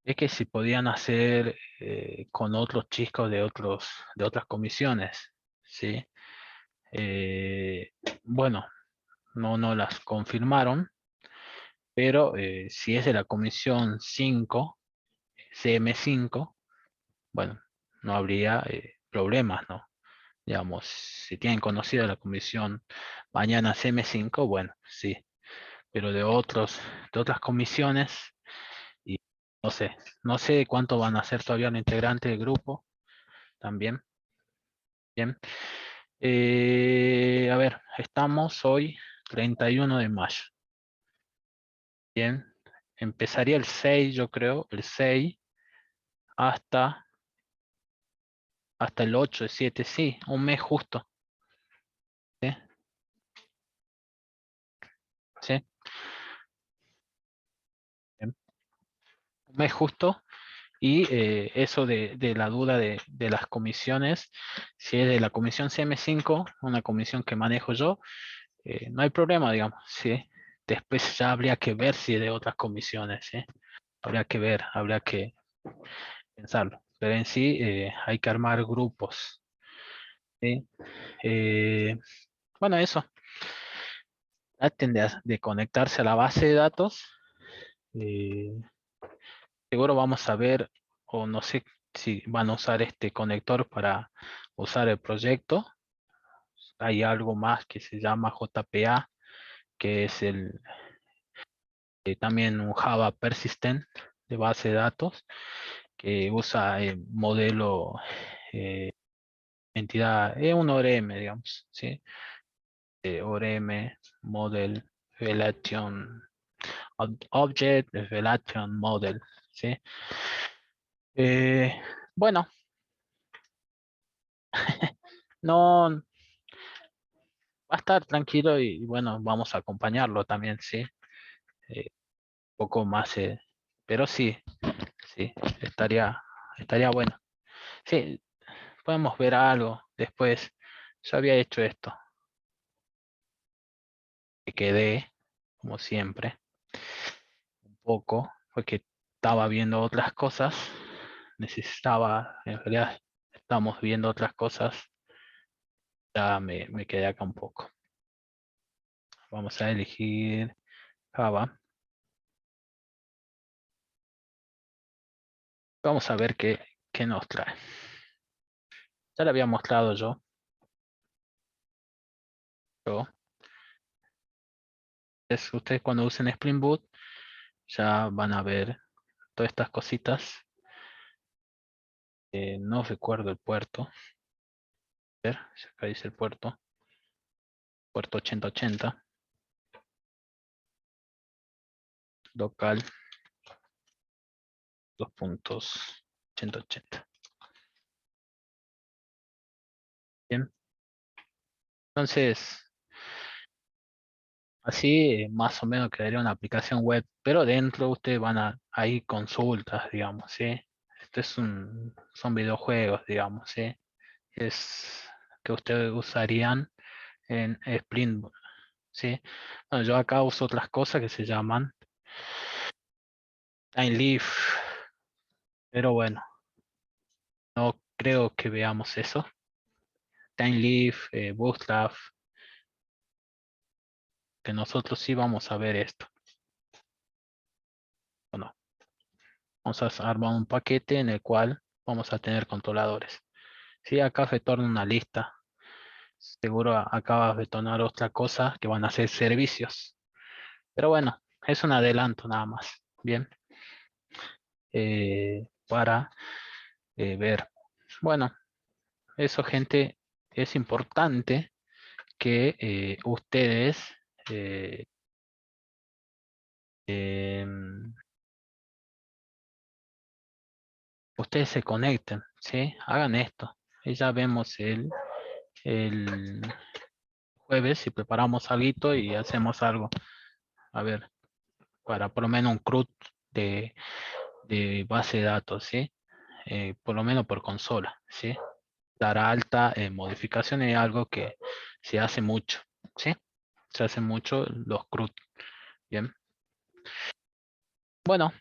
es que si podían hacer con otros chicos de otras comisiones, ¿sí? Eh, bueno, no las confirmaron, pero si es de la comisión 5, CM5, bueno, no habría problemas, ¿no? Digamos, si tienen conocida la comisión mañana CM5, bueno, sí, pero de otras comisiones, y no sé, no sé cuánto van a ser todavía los integrantes del grupo, también, bien. A ver, estamos hoy 31 de mayo, bien. Empezaría el 6, yo creo, el 6 hasta, hasta el 8, el 7, sí, un mes justo, ¿sí? ¿Sí? Bien. Un mes justo. Y eso de la duda de las comisiones, si es de la comisión CM5, una comisión que manejo yo, no hay problema, digamos, ¿sí? Después ya habría que ver si es de otras comisiones, ¿sí? Habría que ver, habría que pensarlo. Pero en sí hay que armar grupos, ¿sí? Eh, bueno, eso. Traten de conectarse a la base de datos. eh, Seguro vamos a ver, o no sé si van a usar este conector para usar el proyecto. Hay algo más que se llama JPA, que es también un Java Persistent de base de datos, que usa el modelo eh, entidad, es un ORM, digamos, ¿sí? ORM, Model Relation Object Relation Model, ¿sí? Bueno, no va a estar tranquilo y bueno, vamos a acompañarlo también, ¿sí? Poco más, pero sí, sí, estaría bueno. Sí, podemos ver algo después. Yo había hecho esto, que quedé, como siempre, un poco, porque estaba viendo otras cosas, necesitaba, en realidad, estamos viendo otras cosas, ya me quedé acá un poco. Vamos a elegir Java. Vamos a ver qué nos trae. Ya le había mostrado yo. Ustedes cuando usen Spring Boot ya van a ver todas estas cositas. No recuerdo el puerto. A ver, si acá dice el puerto 8080, local 2.8080. Bien, entonces así más o menos quedaría una aplicación web, pero dentro ustedes van hay consultas, digamos, ¿sí? Son videojuegos, digamos, ¿sí? Es que ustedes usarían en Spring Boot, ¿sí? Bueno, yo acá uso otras cosas que se llaman TimeLeaf, pero bueno, no creo que veamos eso. TimeLeaf, Bootstrap, que nosotros sí vamos a ver esto. Bueno, vamos a armar un paquete en el cual vamos a tener controladores. Sí, acá retorna una lista. Seguro acá va a retornar otra cosa que van a ser servicios. Pero bueno, es un adelanto nada más. Bien, para ver. Bueno, eso, gente, es importante que eh, em, ustedes se conecten, ¿sí? Hagan esto. Y ya vemos el jueves si preparamos algo y hacemos algo. A ver, para por lo menos un CRUD de base de datos, ¿sí? Por lo menos por consola, ¿sí? Dar alta en modificaciones es algo que se hace mucho, ¿sí? Se hace mucho los CRUD, ¿bien? Bueno.